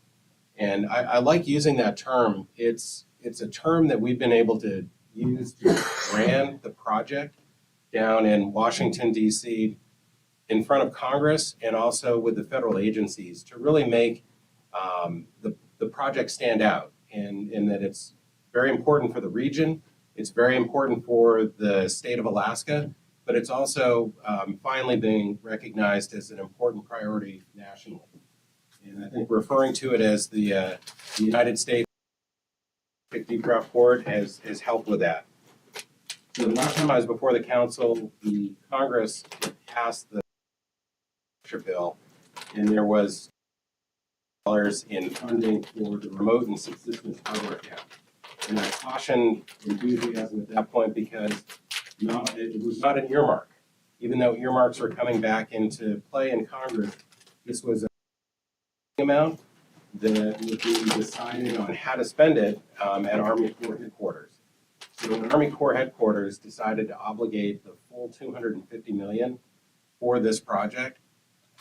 And I like using that term. It's a term that we've been able to use to brand the project down in Washington, D.C., in front of Congress and also with the federal agencies to really make the project stand out in that it's very important for the region. It's very important for the state of Alaska, but it's also finally being recognized as an important priority nationally. And I think referring to it as the United States Deep Draft Port has helped with that. So the last time I was before the council, the Congress passed the bill, and there was dollars in funding for the remote and subsistence hardware account. And I cautioned enthusiasm at that point because it was not an earmark. Even though earmarks were coming back into play in Congress, this was an amount that would be decided on how to spend it at Army Corps headquarters. So when Army Corps headquarters decided to obligate the full $250 million for this project,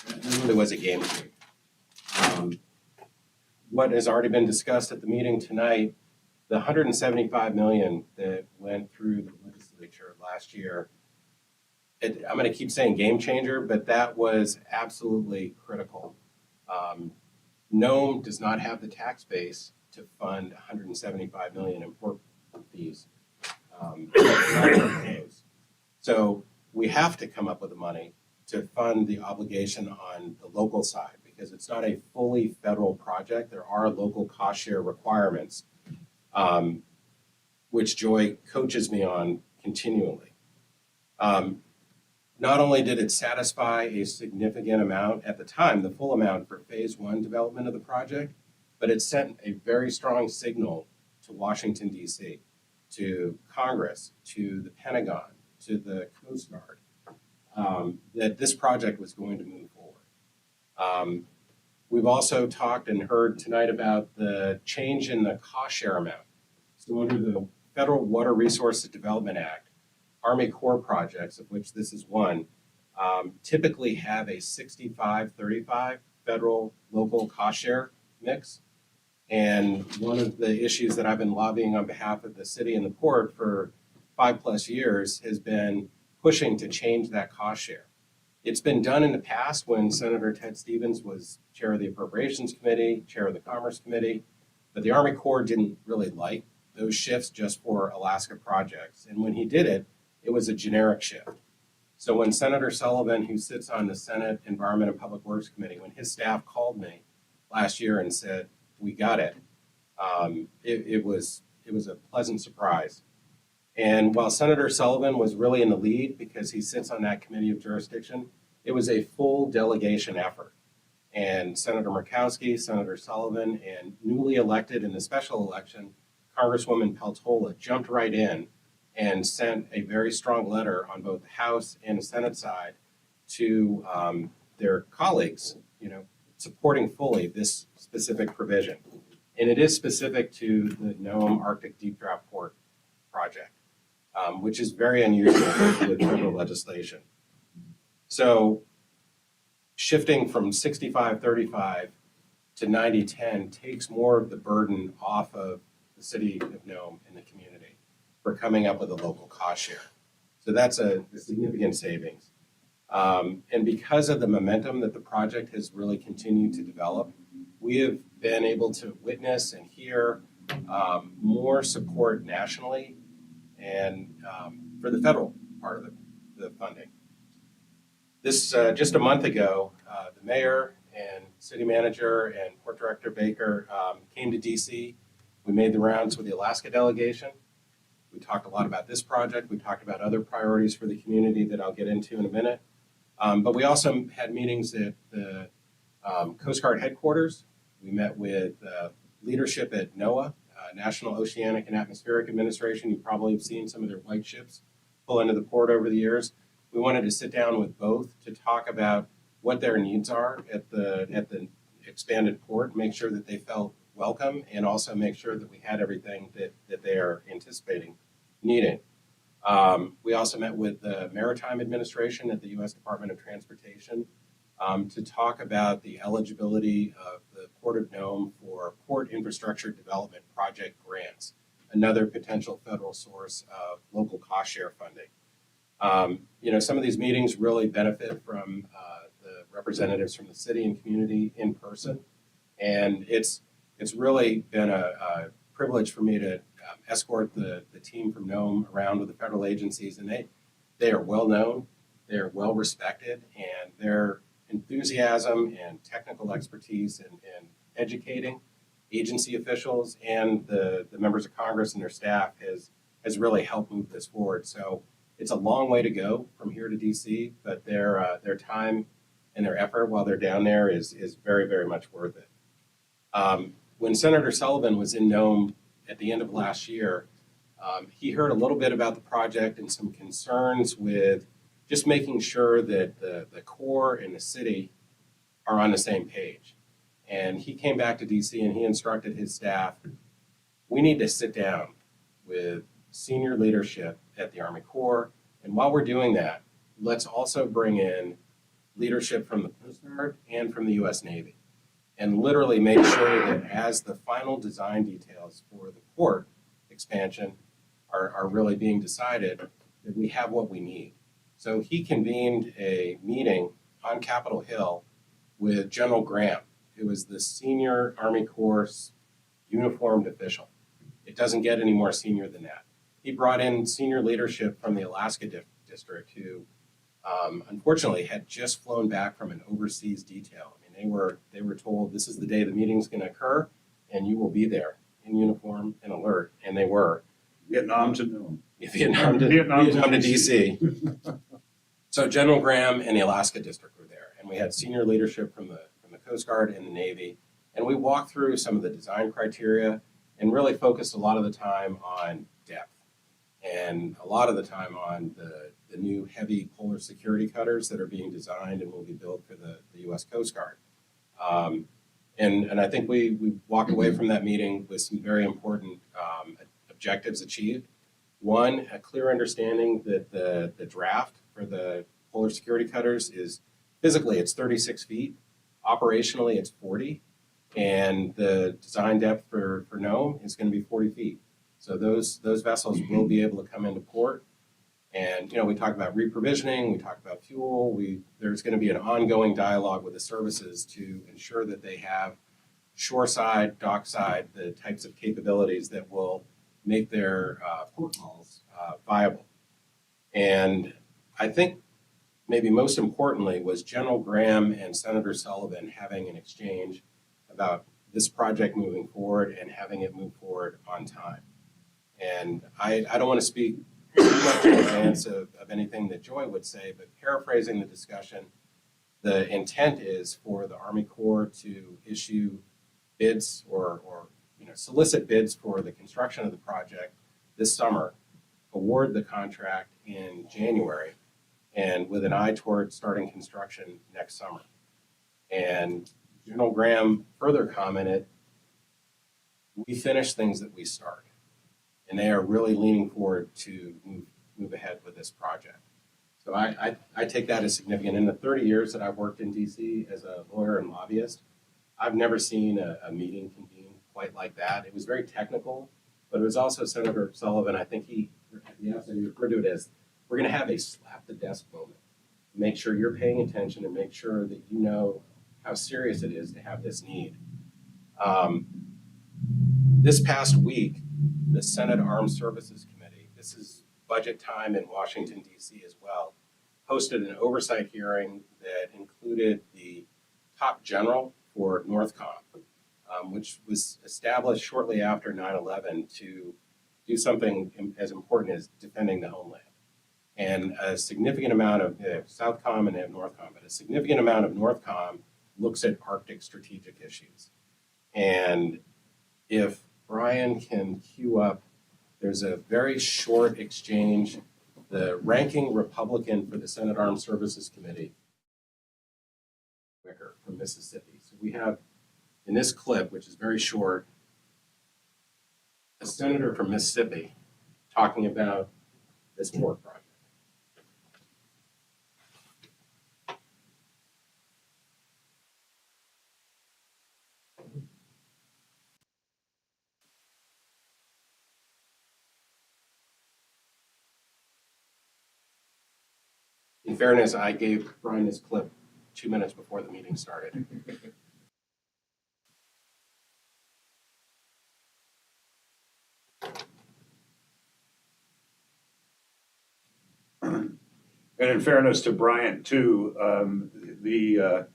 it really was a game changer. What has already been discussed at the meeting tonight, the $175 million that went through the legislature last year, I'm going to keep saying game changer, but that was absolutely critical. Nome does not have the tax base to fund $175 million in port fees. So we have to come up with the money to fund the obligation on the local side because it's not a fully federal project. There are local cost share requirements, which Joy coaches me on continually. Not only did it satisfy a significant amount at the time, the full amount for phase one development of the project, but it sent a very strong signal to Washington, D.C., to Congress, to the Pentagon, to the Coast Guard, that this project was going to move forward. We've also talked and heard tonight about the change in the cost share amount. So under the Federal Water Resources Development Act, Army Corps projects, of which this is one, typically have a 65-35 federal local cost share mix. And one of the issues that I've been lobbying on behalf of the city and the port for 5+ years has been pushing to change that cost share. It's been done in the past when Senator Ted Stevens was chair of the Appropriations Committee, chair of the Commerce Committee, but the Army Corps didn't really like those shifts just for Alaska projects. And when he did it, it was a generic shift. So when Senator Sullivan, who sits on the Senate Environment and Public Works Committee, when his staff called me last year and said, we got it, it was a pleasant surprise. And while Senator Sullivan was really in the lead because he sits on that committee of jurisdiction, it was a full delegation effort. And Senator Murkowski, Senator Sullivan, and newly elected in the special election, Congresswoman Peltola jumped right in and sent a very strong letter on both the House and the Senate side to their colleagues, supporting fully this specific provision. And it is specific to the Nome Arctic Deep Draught Port project, which is very unusual with federal legislation. So shifting from 65-35 to 90-10 takes more of the burden off of the city of Nome and the community for coming up with a local cost share. So that's a significant savings. And because of the momentum that the project has really continued to develop, we have been able to witness and hear more support nationally and for the federal part of the funding. This, just a month ago, the mayor and city manager and port director Baker came to DC. We made the rounds with the Alaska delegation. We talked a lot about this project. We talked about other priorities for the community that I'll get into in a minute. But we also had meetings at the Coast Guard headquarters. We met with leadership at NOAA, National Oceanic and Atmospheric Administration. You probably have seen some of their white ships pull into the port over the years. We wanted to sit down with both to talk about what their needs are at the expanded port, make sure that they felt welcome, and also make sure that we had everything that they are anticipating needing. We also met with the Maritime Administration at the U.S. Department of Transportation to talk about the eligibility of the Port of Nome for port infrastructure development project grants, another potential federal source of local cost share funding. Some of these meetings really benefit from the representatives from the city and community in person, and it's really been a privilege for me to escort the team from Nome around with the federal agencies, and they are well known, they're well respected, and their enthusiasm and technical expertise in educating agency officials and the members of Congress and their staff has really helped move this forward. So it's a long way to go from here to DC, but their time and their effort while they're down there is very, very much worth it. When Senator Sullivan was in Nome at the end of last year, he heard a little bit about the project and some concerns with just making sure that the Corps and the city are on the same page. And he came back to DC and he instructed his staff, we need to sit down with senior leadership at the Army Corps. And while we're doing that, let's also bring in leadership from the Coast Guard and from the U.S. Navy, and literally make sure that as the final design details for the port expansion are really being decided, that we have what we need. So he convened a meeting on Capitol Hill with General Graham, who is the senior Army Corps uniformed official. It doesn't get any more senior than that. He brought in senior leadership from the Alaska district who unfortunately had just flown back from an overseas detail. I mean, they were told this is the day the meeting's going to occur and you will be there in uniform and alert, and they were. Vietnam to Nome. Vietnam to DC. So General Graham and the Alaska District were there, and we had senior leadership from the Coast Guard and the Navy, and we walked through some of the design criteria and really focused a lot of the time on depth and a lot of the time on the new heavy polar security cutters that are being designed and will be built for the U.S. Coast Guard. And I think we walked away from that meeting with some very important objectives achieved. One, a clear understanding that the draft for the polar security cutters is physically it's 36 feet, operationally it's 40, and the design depth for Nome is going to be 40 feet. So those vessels will be able to come into port. And we talked about reprovisioning, we talked about fuel. There's going to be an ongoing dialogue with the services to ensure that they have shoreside, dockside, the types of capabilities that will make their port calls viable. And I think maybe most importantly was General Graham and Senator Sullivan having an exchange about this project moving forward and having it move forward on time. And I don't want to speak too much in advance of anything that Joy would say, but paraphrasing the discussion, the intent is for the Army Corps to issue bids or solicit bids for the construction of the project this summer, award the contract in January, and with an eye toward starting construction next summer. And General Graham further commented, we finish things that we start. And they are really leaning forward to move ahead with this project. So I take that as significant. In the 30 years that I've worked in DC as a lawyer and lobbyist, I've never seen a meeting convened quite like that. It was very technical, but it was also Senator Sullivan. I think he referred to it as, we're going to have a slap the desk moment. Make sure you're paying attention and make sure that you know how serious it is to have this need. This past week, the Senate Armed Services Committee, this is budget time in Washington, D.C. as well, hosted an oversight hearing that included the top general for NORTHCOM, which was established shortly after 9/11 to do something as important as defending the homeland. And a significant amount of Southcom and they have NORTHCOM, but a significant amount of NORTHCOM looks at Arctic strategic issues. And if Brian can queue up, there's a very short exchange. The ranking Republican for the Senate Armed Services Committee, Wicker from Mississippi. So we have in this clip, which is very short, a senator from Mississippi talking about this port project. In fairness, I gave Brian this clip 2 minutes before the meeting started. And in fairness to Bryant too, the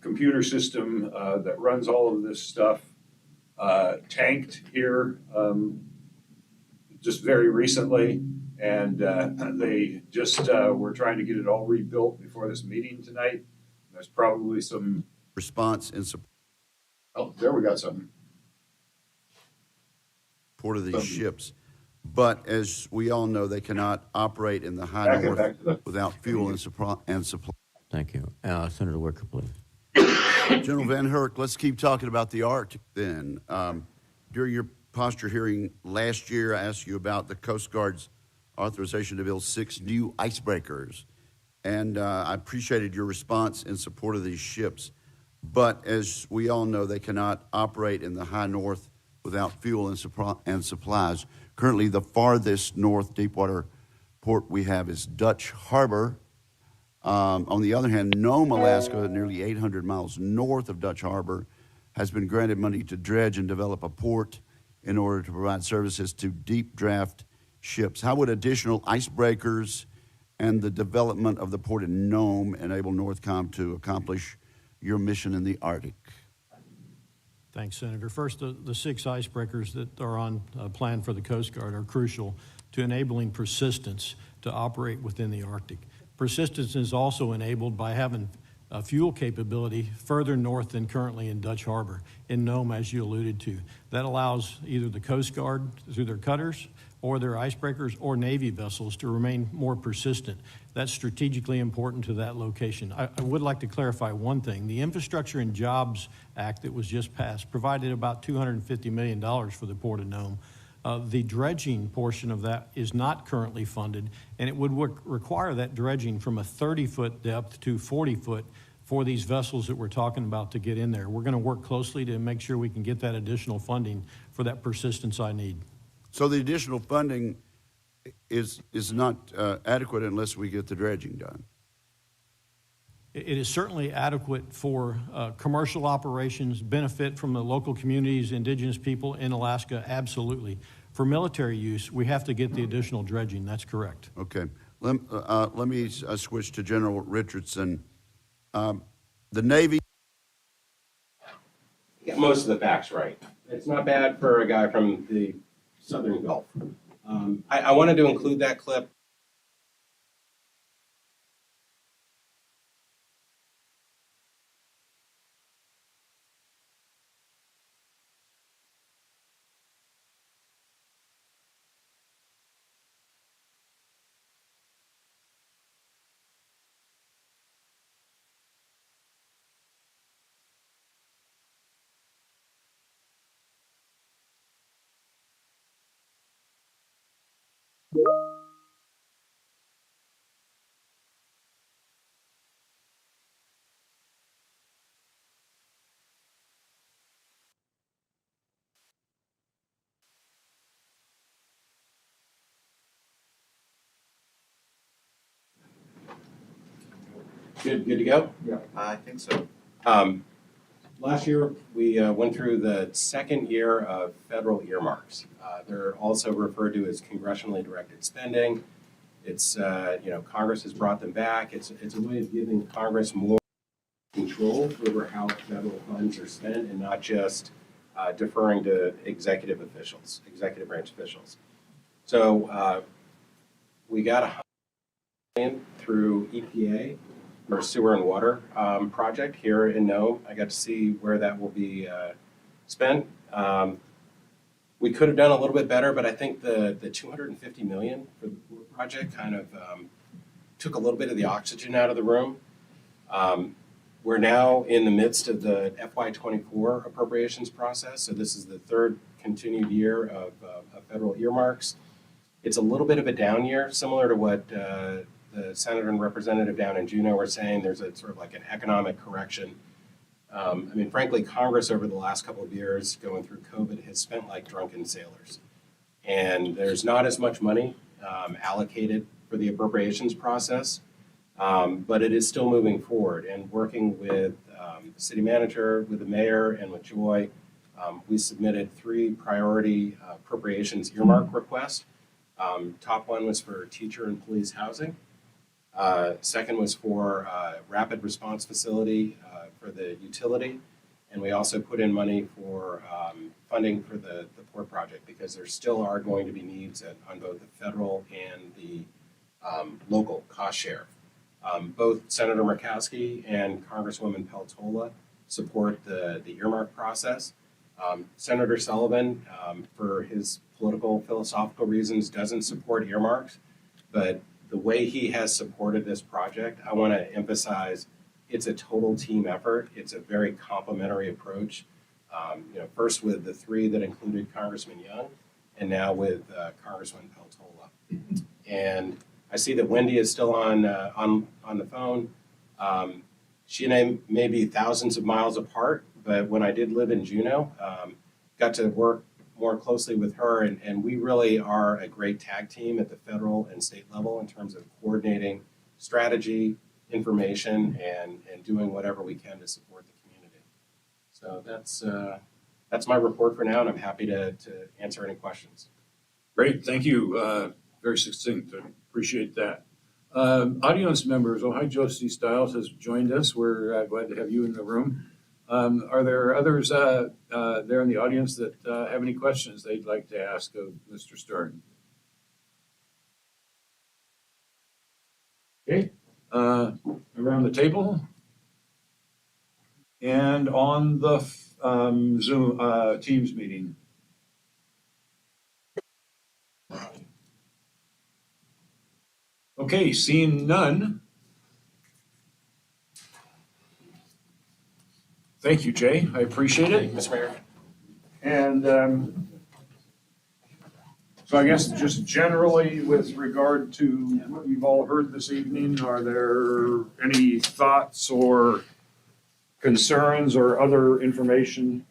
computer system that runs all of this stuff tanked here just very recently. And they just were trying to get it all rebuilt before this meeting tonight. There's probably some response in support. Oh, there we got something. Support of these ships. But as we all know, they cannot operate in the high north without fuel and supply. Thank you. Senator Wicker, please. General Van Herk, let's keep talking about the Arctic then. During your posture hearing last year, I asked you about the Coast Guard's authorization to build 6 new icebreakers. And I appreciated your response in support of these ships. But as we all know, they cannot operate in the high north without fuel and supplies. Currently, the farthest north deepwater port we have is Dutch Harbor. On the other hand, Nome, Alaska, nearly 800 miles north of Dutch Harbor, has been granted money to dredge and develop a port in order to provide services to deep draft ships. How would additional icebreakers and the development of the port in Nome enable NORTHCOM to accomplish your mission in the Arctic? Thanks, Senator. First, the 6 icebreakers that are on plan for the Coast Guard are crucial to enabling persistence to operate within the Arctic. Persistence is also enabled by having fuel capability further north than currently in Dutch Harbor, in Nome, as you alluded to. That allows either the Coast Guard through their cutters or their icebreakers or Navy vessels to remain more persistent. That's strategically important to that location. I would like to clarify one thing. The Infrastructure and Jobs Act that was just passed provided about $250 million for the Port of Nome. The dredging portion of that is not currently funded, and it would require that dredging from a 30-foot depth to 40-foot for these vessels that we're talking about to get in there. We're going to work closely to make sure we can get that additional funding for that persistence I need. So the additional funding is not adequate unless we get the dredging done. It is certainly adequate for commercial operations, benefit from the local communities, indigenous people in Alaska, absolutely. For military use, we have to get the additional dredging, that's correct. Okay. Let me switch to General Richardson. The Navy. Get most of the facts right. It's not bad for a guy from the Southern Gulf. I wanted to include that clip. Good to go? Yeah. I think so. Last year, we went through the second year of federal earmarks. They're also referred to as congressionally directed spending. It's, Congress has brought them back. It's a way of giving Congress more control over how federal funds are spent and not just deferring to executive branch officials. So we got $100 million through EPA for sewer and water project here in Nome. I got to see where that will be spent. We could have done a little bit better, but I think the $250 million for the project kind of took a little bit of the oxygen out of the room. We're now in the midst of the FY24 appropriations process, so this is the third continued year of federal earmarks. It's a little bit of a down year, similar to what the senator and representative down in Juneau were saying. There's a sort of like an economic correction. Frankly, Congress over the last couple of years going through COVID has spent like drunken sailors. And there's not as much money allocated for the appropriations process, but it is still moving forward. And working with the city manager, with the mayor, and with Joy, we submitted 3 priority appropriations earmark requests. Top one was for teacher and police housing. Second was for rapid response facility for the utility. And we also put in money for funding for the port project because there still are going to be needs on both the federal and the local cost share. Both Senator Murkowski and Congresswoman Peltola support the earmark process. Senator Sullivan, for his political philosophical reasons, doesn't support earmarks, but the way he has supported this project, I want to emphasize it's a total team effort. It's a very complementary approach. First with the 3 that included Congressman Young, and now with Congressman Peltola. And I see that Wendy is still on the phone. She and I may be thousands of miles apart, but when I did live in Juneau, got to work more closely with her, and we really are a great tag team at the federal and state level in terms of coordinating strategy, information, and doing whatever we can to support the community. So that's my report for now, and I'm happy to answer any questions. Great, thank you. Very succinct. I appreciate that. Audience members, hi, Josie Stiles has joined us. We're glad to have you in the room. Are there others there in the audience that have any questions they'd like to ask of Mr. Stern? Okay, around the table and on the Zoom Teams meeting? Okay, seeing none. Thank you, Jay. I appreciate it. Mr. Mayor. And so I guess just generally with regard to what you've all heard this evening, are there any thoughts or concerns or other information?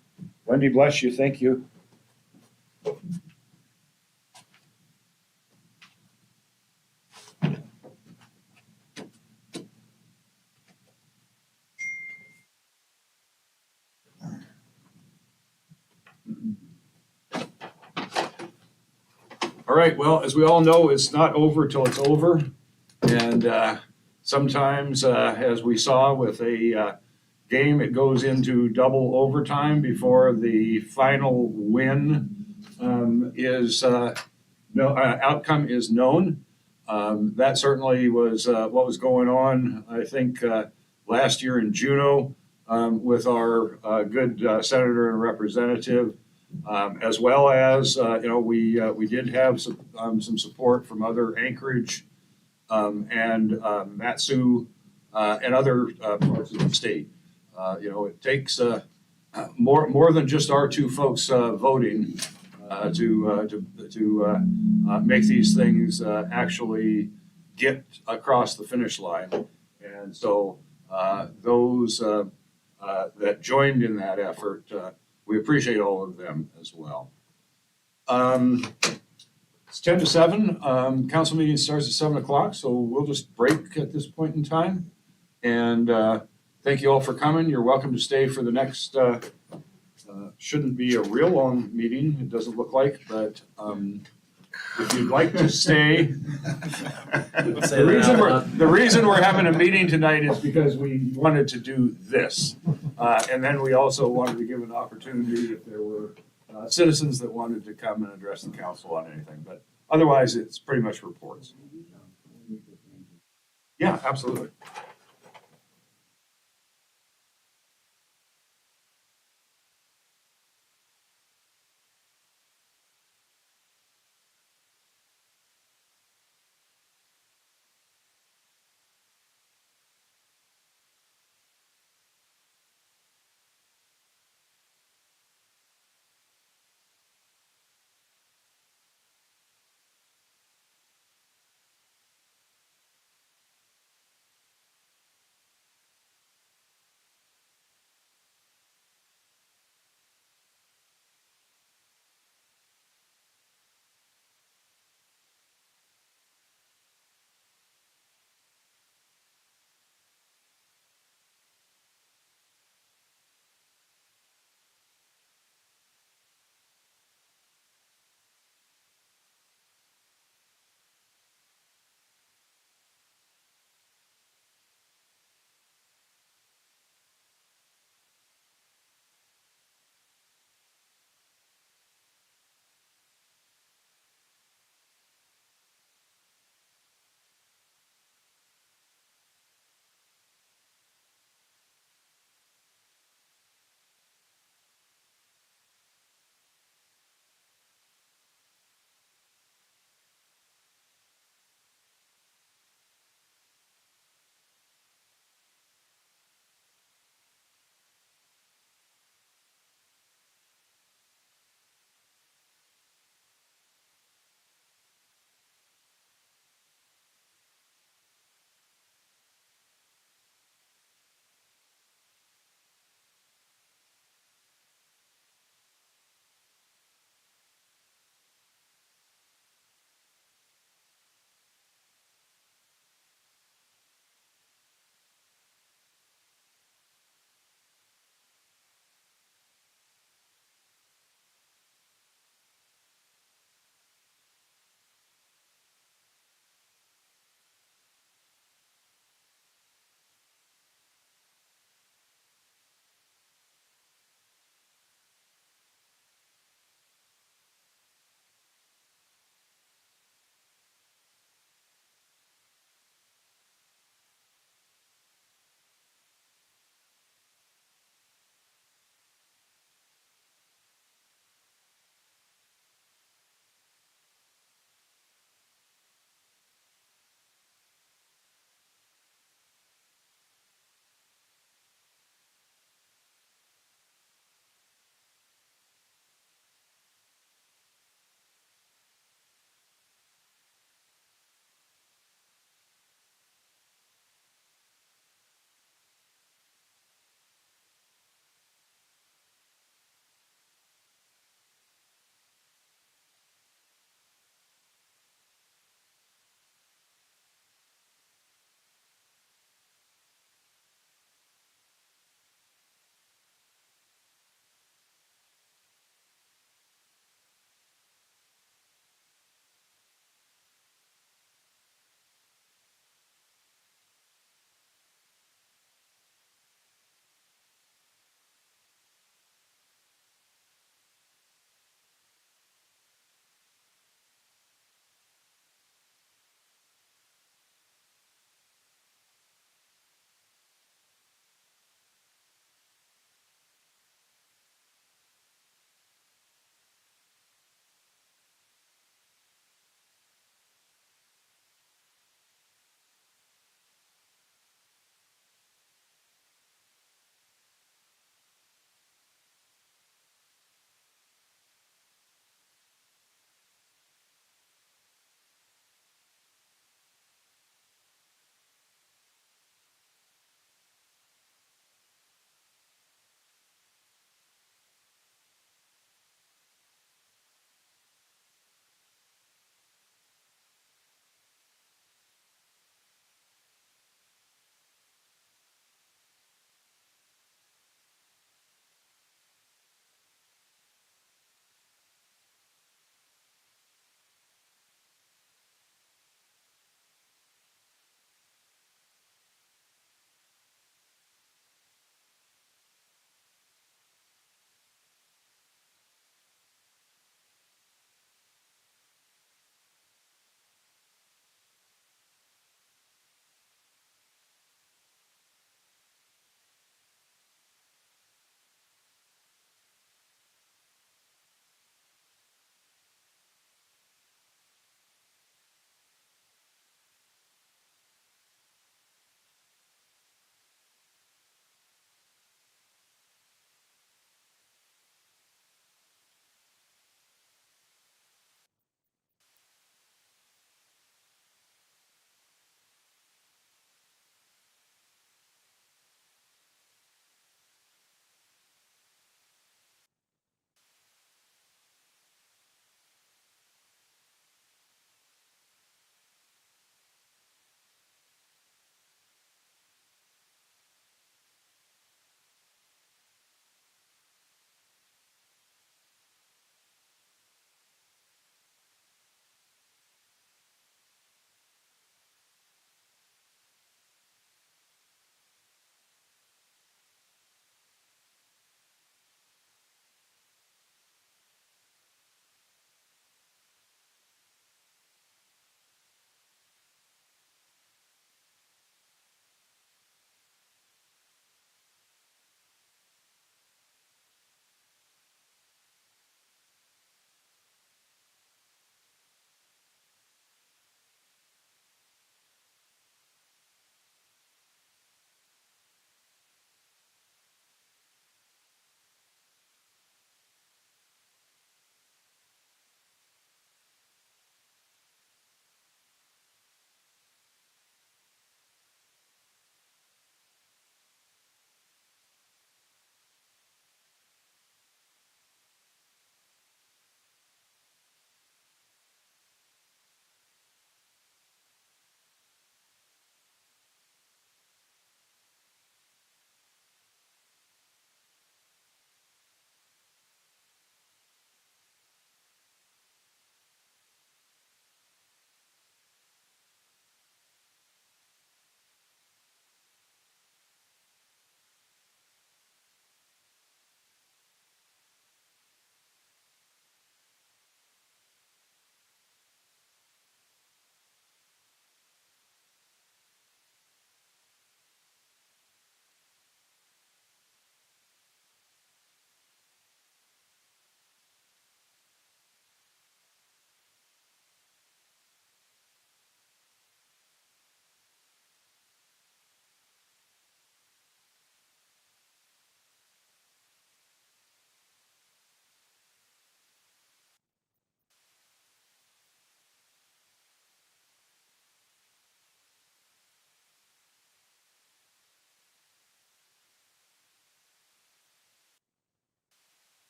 Wendy, bless you. Thank you. All right, well, as we all know, it's not over till it's over. And sometimes, as we saw with a game, it goes into double overtime before the final win outcome is known. That certainly was what was going on, I think, last year in Juneau with our good senator and representative. As well as, we did have some support from other Anchorage and Matsu and other parts of the state. It takes more than just our two folks voting to make these things actually get across the finish line. And so those that joined in that effort, we appreciate all of them as well. It's 10 to 7. Council meeting starts at 7 o'clock, so we'll just break at this point in time. And thank you all for coming. You're welcome to stay for the next, shouldn't be a real long meeting, it doesn't look like, but if you'd like to stay. The reason we're having a meeting tonight is because we wanted to do this. And then we also wanted to give an opportunity if there were citizens that wanted to come and address the council on anything. But otherwise, it's pretty much reports. Yeah, absolutely.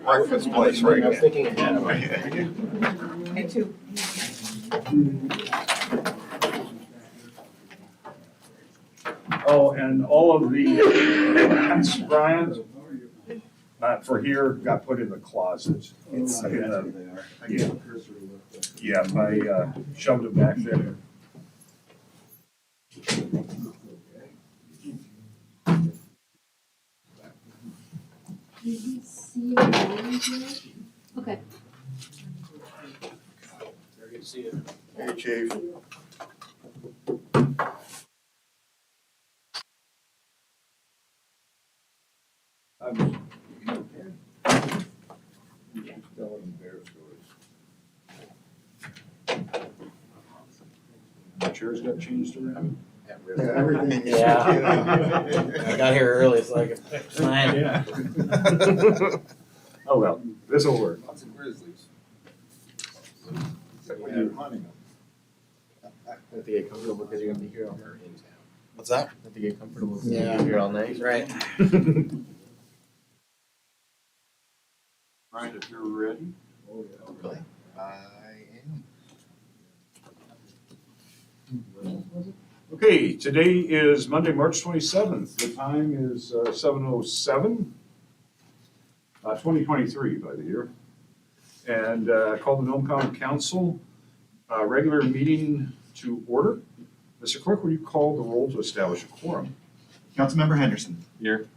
breakfast place right I was now. thinking ahead. Me too. Oh, and all of the hats, Brian, for here, got put in the closet. Yeah, yeah, I shoved it back there. Okay. Very good to see you. Hey, Chief. The chairs got changed around. Everything. I got here early so I could sign. Yeah. Oh, well, this'll work. Lots of grizzlies. Have to get comfortable because you're gonna be here all night. In town. What's that? Have to get comfortable. with Yeah, being I'm here all night. Right. Brian, if you're ready. Really? I am. Okay, today is Monday, March 27th. The time is 7:07, 2023 by the year. And call the Nome County Council regular meeting to order. Mr. Clerk, will you call the roll to establish a quorum? Councilmember Henderson. Here.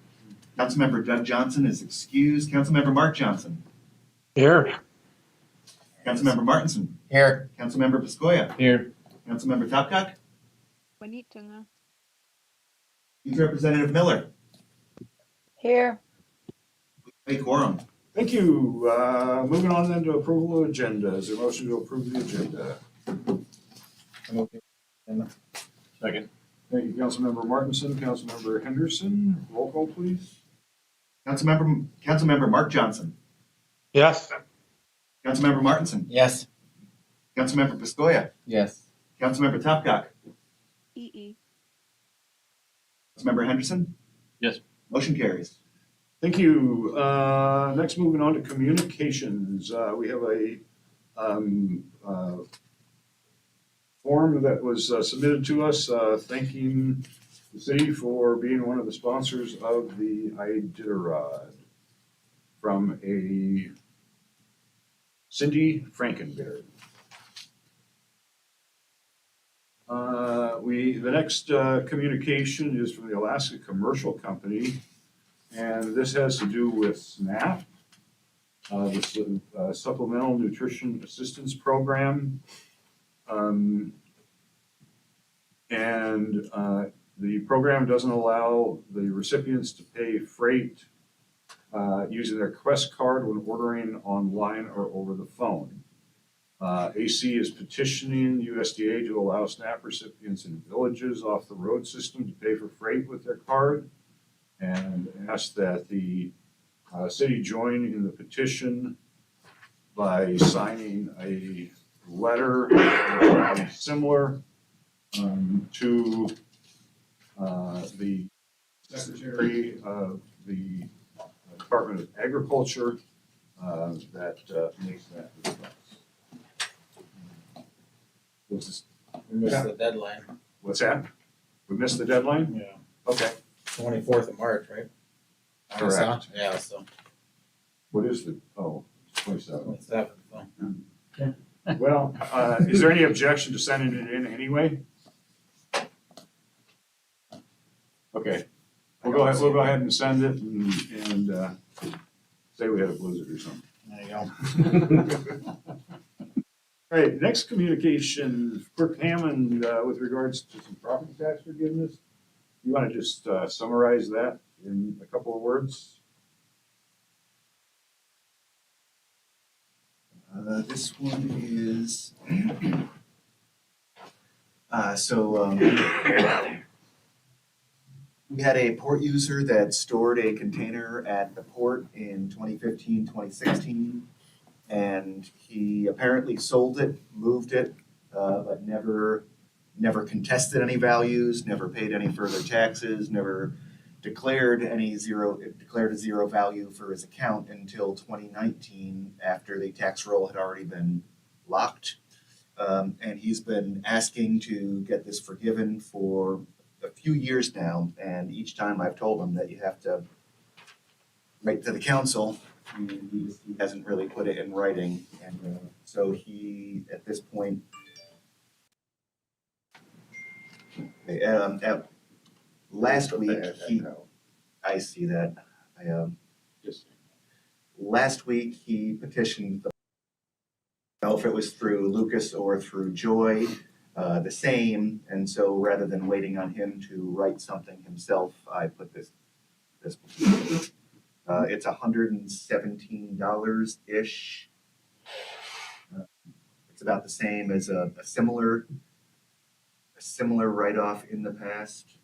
Councilmember Doug Johnson is excused. Councilmember Mark Johnson. Here. Councilmember Martinson. Here. Councilmember Piscoya. Here. Councilmember Topcock. Juanita. Youth Representative Miller. Here. A quorum. Thank you. Moving on then to approval of agenda. Is there a motion to approve the agenda? Second. Thank you, Councilmember Martinson. Councilmember Henderson, roll call, please. Councilmember Mark Johnson. Yes. Councilmember Martinson. Yes. Councilmember Piscoya. Yes. Councilmember Topcock. EE. Councilmember Henderson. Yes. Motion carries. Thank you. Next, moving on to communications. We have a form that was submitted to us thanking the city for being one of the sponsors of the Iditarod from a Cindy Frankenberry. The next communication is from the Alaska Commercial Company, and this has to do with SNAP, the Supplemental Nutrition Assistance Program. The program doesn't allow the recipients to pay freight using their Quest card when ordering online or over the phone. AC is petitioning USDA to allow SNAP recipients in villages off the road system to pay for freight with their card, and ask that the city join in the petition by signing a letter similar to the Secretary of the Department of Agriculture that makes that request. We missed the deadline. What's that? We missed the deadline? Yeah. Okay. 24th of March, right? Correct. Yeah, so. What is the, 27th. 27th, so. Well, is there any objection to sending it in anyway? Okay, we'll go ahead and send it and say we had a blizzard or something. There you go. All right, next communication, Clerk Hammond, with regards to some property tax forgiveness. You want to just summarize that in a couple of words? This one is, we had a port user that stored a container at the port in 2015, 2016, and he apparently sold it, moved it, but never contested any values, never paid any further taxes, never declared a zero value for his account until 2019 after the tax roll had already been locked. And he's been asking to get this forgiven for a few years now. And each time I've told him that you have to write to the council, he hasn't really put it in writing. And so he, at this point, last week, I see that. Last week, he petitioned, I don't know if it was through Lucas or through Joy, the same. And so rather than waiting on him to write something himself, I put this. It's $117-ish. It's about the same as a similar write-off in the past.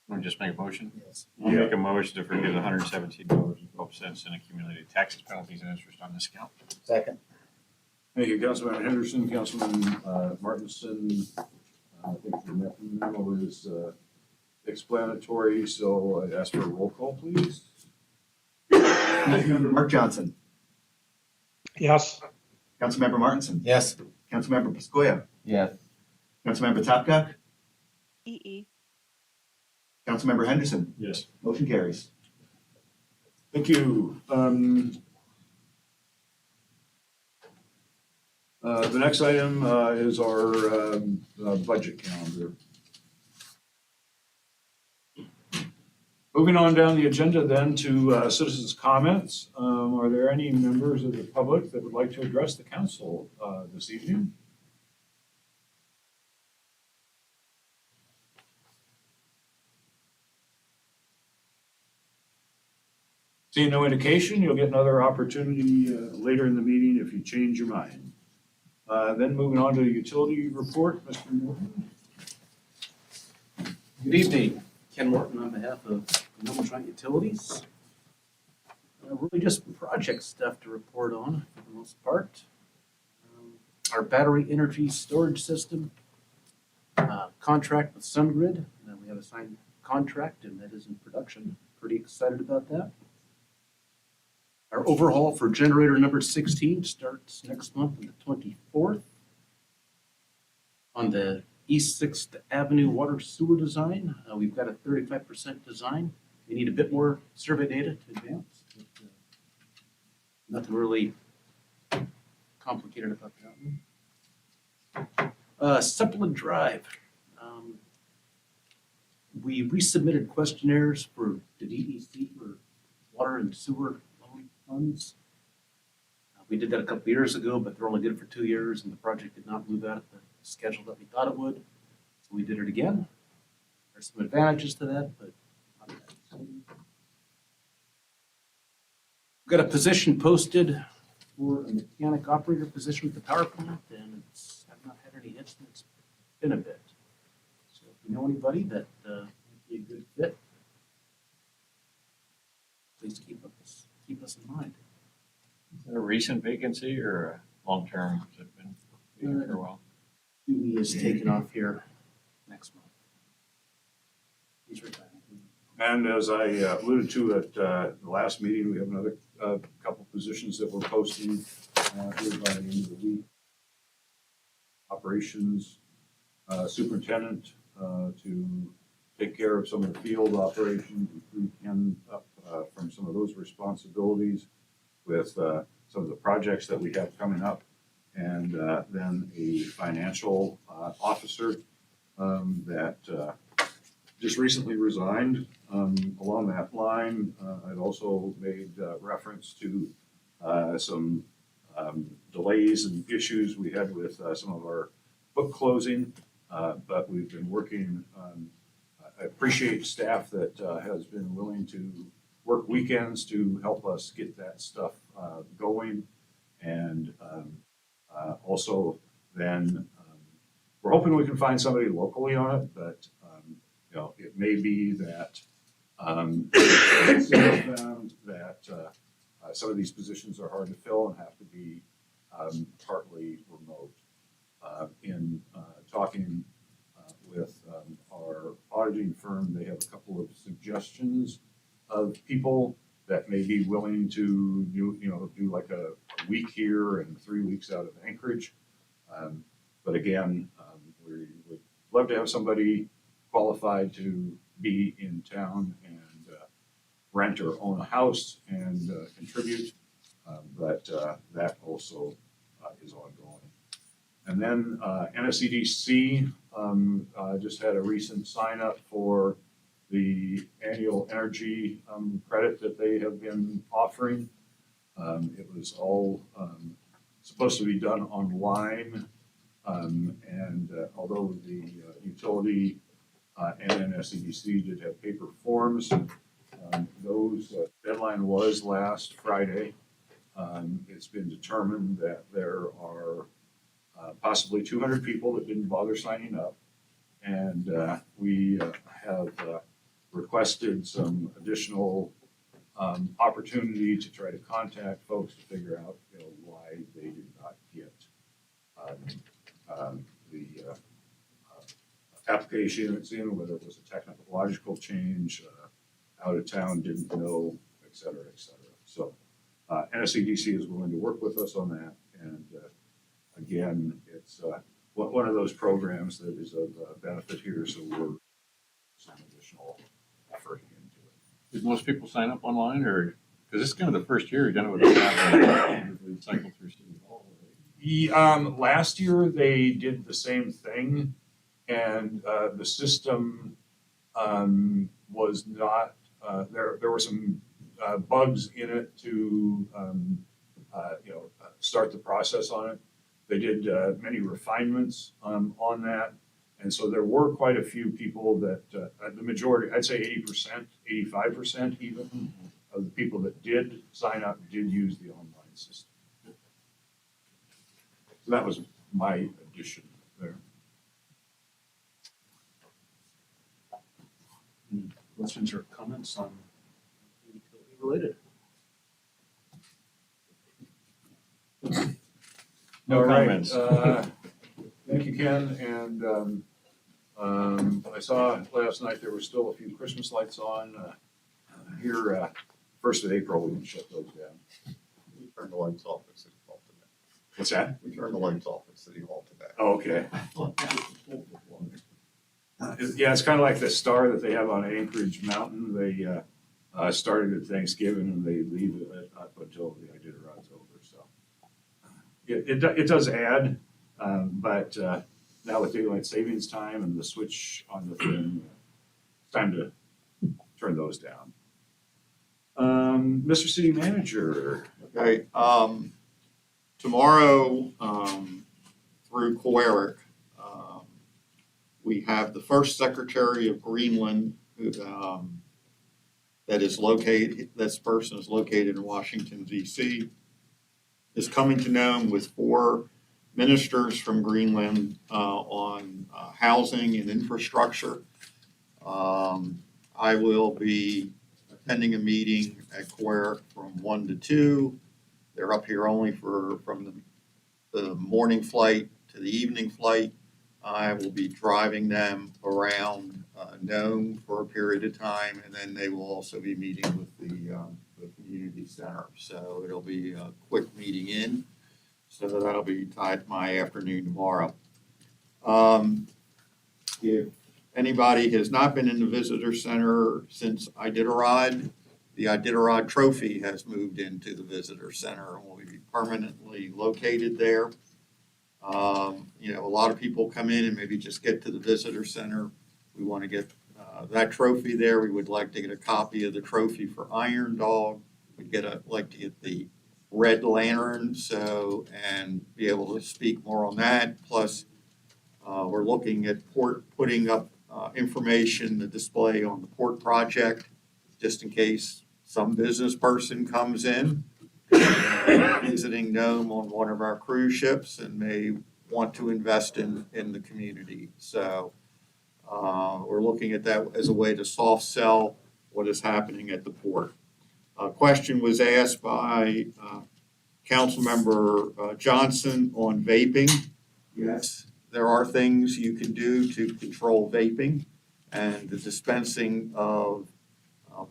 Want to just make a motion? Yes. I'll make a motion to forgive $117.12 in accumulated taxes, penalties, and interest on this account. Second. Thank you, Councilman Henderson, Councilman Martinson. I think the memo is explanatory, so I'd ask for a roll call, please. Councilmember Mark Johnson. Yes. Councilmember Martinson. Yes. Councilmember Piscoya. Yes. Councilmember Topgok. EE. Councilmember Henderson. Yes. Motion carries. Thank you. The next item is our budget calendar. Moving on down the agenda then to citizens' comments. Are there any members of the public that would like to address the council this evening? Seeing no indication, you'll get another opportunity later in the meeting if you change your mind. Then moving on to the utility report, Mr. Morton. Good evening, Ken Morton on behalf of Nome Utilities. Really just project stuff to report on for the most part. Our battery energy storage system contract with SunGrid. We have a signed contract and that is in production. Pretty excited about that. Our overhaul for generator number 16 starts next month on the 24th. On the East 6th Avenue water sewer design, we've got a 35% design. We need a bit more survey data to advance. But, nothing really complicated about that one. Supplement Drive. We resubmitted questionnaires for the DEC for water and sewer loan funds. We did that a couple years ago, but they're only good for 2 years and the project did not move out at the schedule that we thought it would. So we did it again. There's some advantages to that, but we've got a position posted for a mechanic operator position at the power plant and I've not had any hits and it's been a bit. So if you know anybody that might be a good fit, please keep us in mind. Is that a recent vacancy or a long-term? Has it been vacant for a while? Julie is taking off here next month. He's retiring. And as I alluded to at the last meeting, we have another couple positions that we're posting here by the end of the week. Operations superintendent to take care of some of the field operations, and free Ken up from some of those responsibilities with some of the projects that we have coming up. And then a financial officer that just recently resigned. Along that line, I'd also made reference to some delays and issues we had with some of our book closing, but we've been working. I appreciate staff that has been willing to work weekends to help us get that stuff going. And also then we're hoping we can find somebody locally on it, but you know, it may be that found that some of these positions are hard to fill and have to be partly remote. In talking with our auditing firm people that may be willing to do like a week here and 3 weeks out of Anchorage. But again, we would love to have somebody qualified to be in town and rent or own a house and contribute. But that also is ongoing. And then NSEDC just had a recent sign up for the annual energy credit that they have been offering. It was all supposed to be done online. And although the utility and NSEDC did have paper forms, those deadline was last Friday. It's been determined that there are possibly 200 people that didn't bother signing up. And we have requested some additional opportunity to try to contact folks to figure out why they did not get the application it's in, whether it was a technological change, out of town, didn't know, et cetera, et cetera. So NSEDC is willing to work with us on that. And again, it's one of those programs that is of benefit here, so we're some additional effort into it. Did most people sign up online, or, because this is kind of the first year you've done it without having to cycle through City Hall, right? Last year they did the same thing, and the system was not, there were some bugs in it to start the process on it. They did many refinements on that. And so there were quite a few people that, the majority, I'd say 80%, 85% even, of the people that did sign up did use the online system. So that was my addition there. Any questions or comments on utility related? No All right, comments. Thank you, Ken. And I saw last night there were still a few Christmas lights on. Here, 1st of April, we can shut those down. We turned the lights off at City Hall today. What's that? We turned the lights off at City Hall today. Oh, okay. Yeah, it's kind of like the star that they have on Anchorage Mountain. They started at Thanksgiving and they leave it up until the Iditarod's over. So it does add, but now with daylight savings time and the switch on the thing, it's time to turn those down. Mr. City Manager. Okay, tomorrow, through Coeric, we have the first Secretary of Greenland, who, this person is located in Washington, D.C., is coming to Nome with 4 ministers from Greenland on housing and infrastructure. I will be attending a meeting at Coeric from 1 to 2. They're up here only from the morning flight to the evening flight. I will be driving them around Nome for a period of time, and then they will also be meeting with the community center. So it'll be a quick meeting in. So that'll be tied to my afternoon tomorrow. If anybody has not been in the visitor center since Iditarod, the Iditarod trophy has moved into the visitor center and will be permanently located there. A lot of people come in and maybe just get to the visitor center. We want to get that trophy there. We would like to get a copy of the trophy for Iron Dog. We'd like to get the Red Lantern and be able to speak more on that. Plus, we're looking at putting up information to display on the port project, just in case some business person comes in visiting Nome on one of our cruise ships and may want to invest in the community. So we're looking at that as a way to soft sell what is happening at the port. A question was asked by Councilmember Johnson on vaping. Yes, there are things you can do to control vaping, and the dispensing of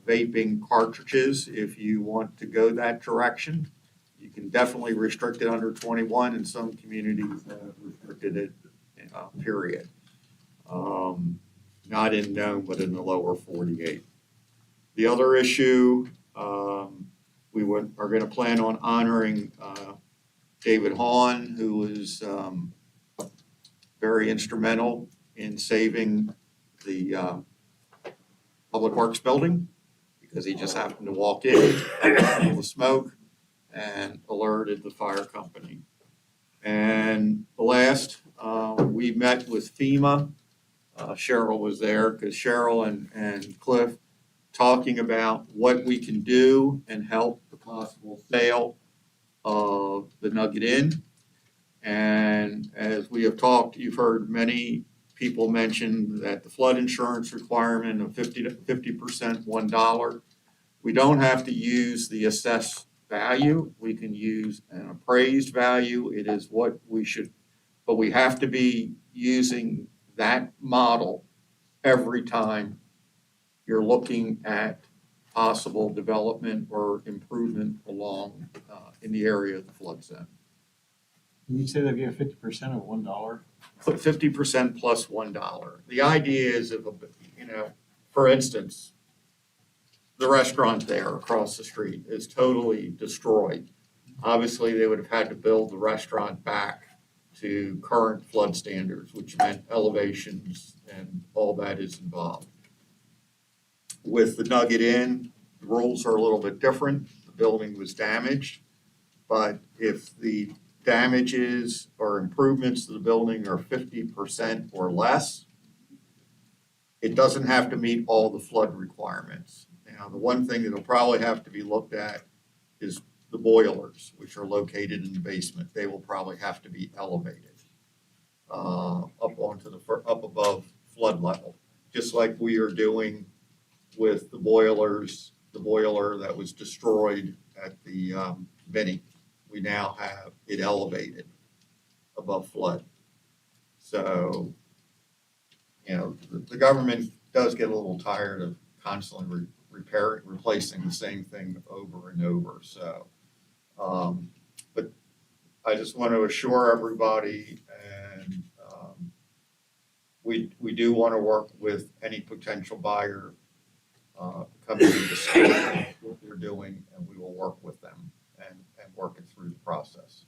vaping cartridges if you want to go that direction. You can definitely restrict it under 21, and some communities have restricted it, period. Not in Nome, but in the lower 48. The other issue, are going to plan on honoring David Hahn, who was very instrumental in saving the Public Works building, because he just happened to walk in, smell the smoke, and alerted the fire company. And the last, we met with FEMA. Cheryl was there because Cheryl and Cliff talking about what we can do and help the possible sale of the Nugget Inn. And as we have talked, you've heard many people mention that the flood insurance requirement of 50% $1. We don't have to use the assessed value. We can use an appraised value. It is what we should, but we have to be using that model every time you're looking at possible development or improvement along in the area of the flood zone. You say they give 50% of $1? Put 50% plus $1. The idea is if, for instance, the restaurant there across the street is totally destroyed. Obviously, they would have had to build the restaurant back to current flood standards, which meant elevations and all that is involved. With the Nugget Inn, the rules are a little bit different. The building was damaged, but if the damages or improvements to the building are 50% or less, it doesn't have to meet all the flood requirements. Now, the one thing that'll probably have to be looked at is the boilers, which are located in the basement. They will probably have to be elevated up above flood level, just like we are doing with the boiler that was destroyed at the Benny. We now have it elevated above flood. So, the government does get a little tired of constantly replacing the same thing over and over. So, but I just want to assure everybody, and we do want to work with any potential buyer coming in to see what they're doing, and we will work with them and work it through the process.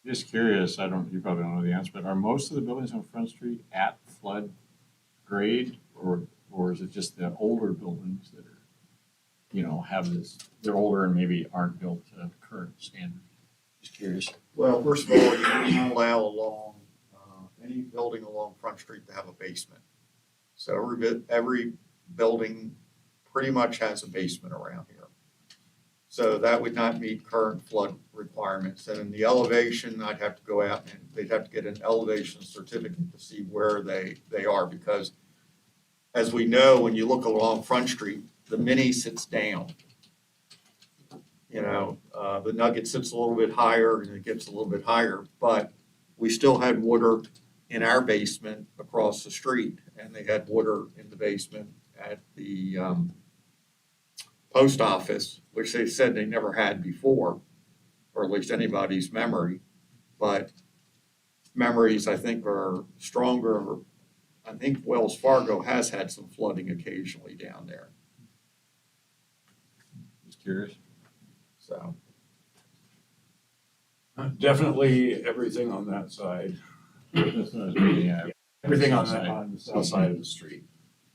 Just curious, you probably don't know the answer, but are most of the buildings on Front Street at flood grade, or is it just the older buildings that are, have this, they're older and maybe aren't built to current standards? Just curious. Well, first of all, you don't allow any building along Front Street to have a basement. So every building pretty much has a basement around here. So that would not meet current flood requirements. And in the elevation, I'd have to go out and they'd have to get an elevation certificate to see where they are, because as we know, when you look along Front Street, the Mini sits down. The Nugget sits a little bit higher and it gets a little bit higher, but we still had water in our basement across the street, and they had water in the basement at the post office, which they said they never had before, or at least anybody's memory. But memories, I think, are stronger. I think Wells Fargo has had some flooding occasionally down there. Just curious. So. Definitely everything on that side. That's what I was reading at. Everything on the south side of the street.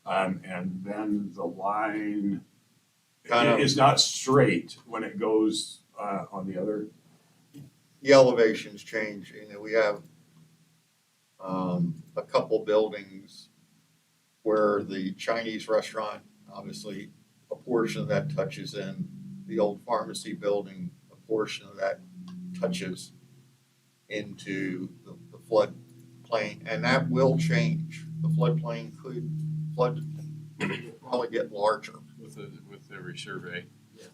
And then the line is not straight when it goes on the other. The elevations change. We have a couple buildings where the Chinese restaurant, obviously, a portion of that touches in. The old pharmacy building, a portion of that touches into the floodplain, and that will change. The floodplain could probably get larger with the resurvey. Yeah.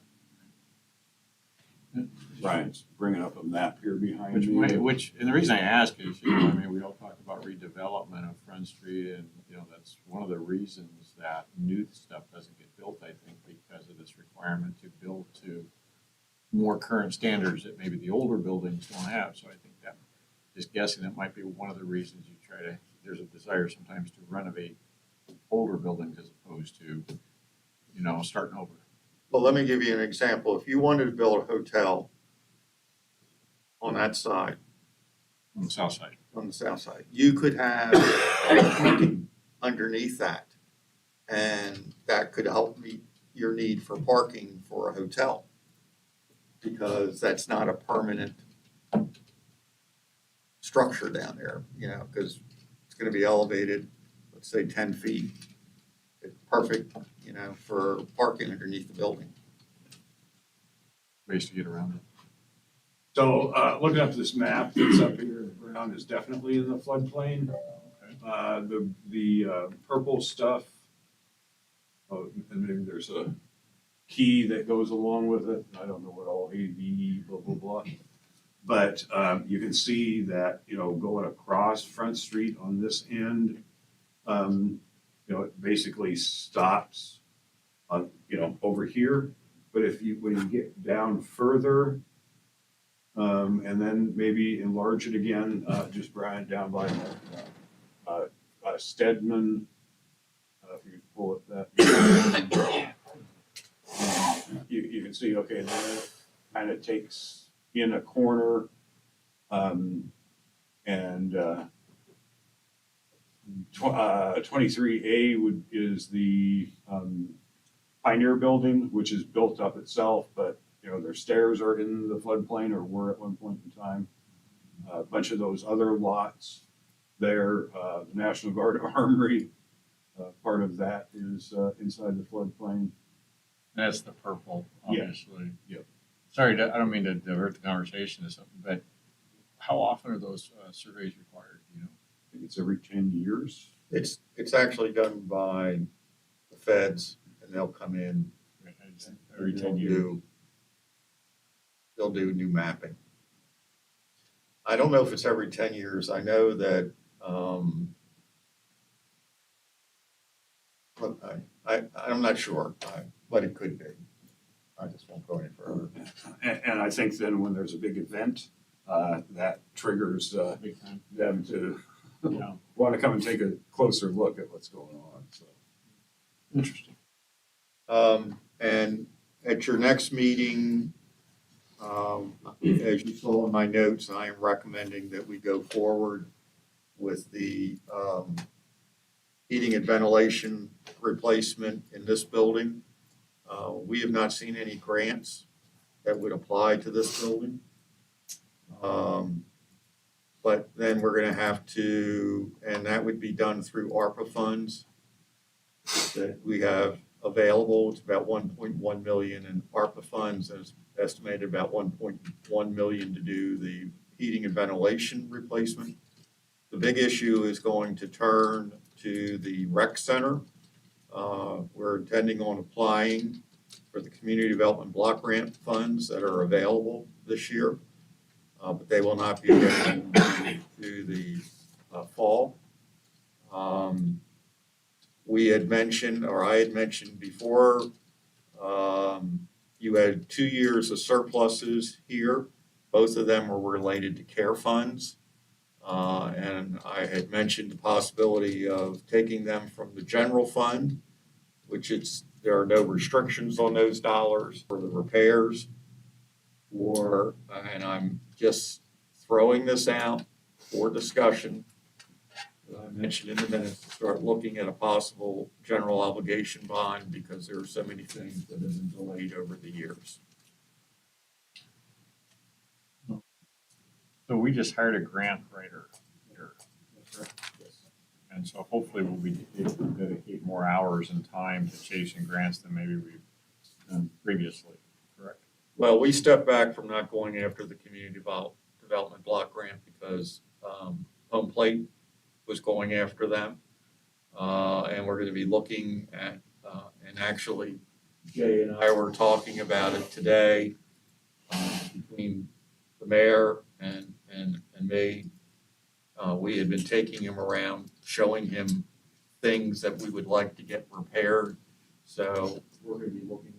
Brian's bringing up a map here behind Which me. might, which, and the reason I ask is, I mean, we all talked about redevelopment of Front Street, and, that's one of the reasons that new stuff doesn't get built, I think, because of this requirement to build to more current standards that maybe the older buildings don't have. So I think that, just guessing, that might be one of the reasons you try to, there's a desire sometimes to renovate older buildings as opposed to, starting over. Well, let me give you an example. If you wanted to build a hotel on that side, On the south side. on the south side, you could have parking underneath that. And that could help meet your need for parking for a hotel. Because that's not a permanent structure down there, because it's gonna be elevated, let's say 10 feet. It's perfect, for parking underneath the building. Ways to get around it. So, looking up this map that's up here, the ground is definitely in the floodplain. The purple stuff, and maybe there's a key that goes along with it. I don't know what all AV, blah, blah, blah. But you can see that, going across Front Street on this end, it basically stops on, over here. But when you get down further, and then maybe enlarge it again, just Brian down by Stedman, if you pull it that. You can see, okay, then it kind of takes in a corner, and 23A is the Pioneer Building, which is built up itself, but their stairs are in the floodplain, or were at one point in time. A bunch of those other lots there, the National Guard Armory, part of that is inside the floodplain. That's the purple, Yeah. obviously. Yep. Sorry, I don't mean to divert the conversation to something, but how often are those surveys required, I think it's every 10 years. It's actually done by the feds, and they'll come in. Every 10 years. They'll do new mapping. I don't know if it's every 10 years. I know that, I'm not sure, but it could be. I just won't go any further. And I think then when there's a big event, that triggers them to want to come and take a closer look at what's going on. So Interesting. And at your next meeting, as you saw in my notes, I am recommending that we go forward with the heating and ventilation replacement in this building. We have not seen any grants that would apply to this building. But then we're gonna have to, and that would be done through ARPA funds that we have available. It's about 1.1 million in ARPA funds, and it's estimated about 1.1 million to do the heating and ventilation replacement. The big issue is going to turn to the rec center. We're intending on applying for the community development block grant funds that are available this year, but they will not be available to the fall. We had mentioned, or I had mentioned before, you had 2 years of surpluses here. Both of them were related to care funds. And I had mentioned the possibility of taking them from the general fund, there are no restrictions on those dollars for the repairs. And I'm just throwing this out for discussion. I mentioned in the minutes to start looking at a possible general obligation bond because there are so many things that have been delayed over the years. So we just hired a grant writer here. And so hopefully we'll be able to dedicate more hours and time to chasing grants than maybe we've done previously, correct? Well, we stepped back from not going after the community development block grant because Home Plate was going after them. And we're going to be looking at, and actually Jay and I were talking about it today. between the mayor and me. We had been taking him around, showing him things that we would like to get repaired. So we're gonna be looking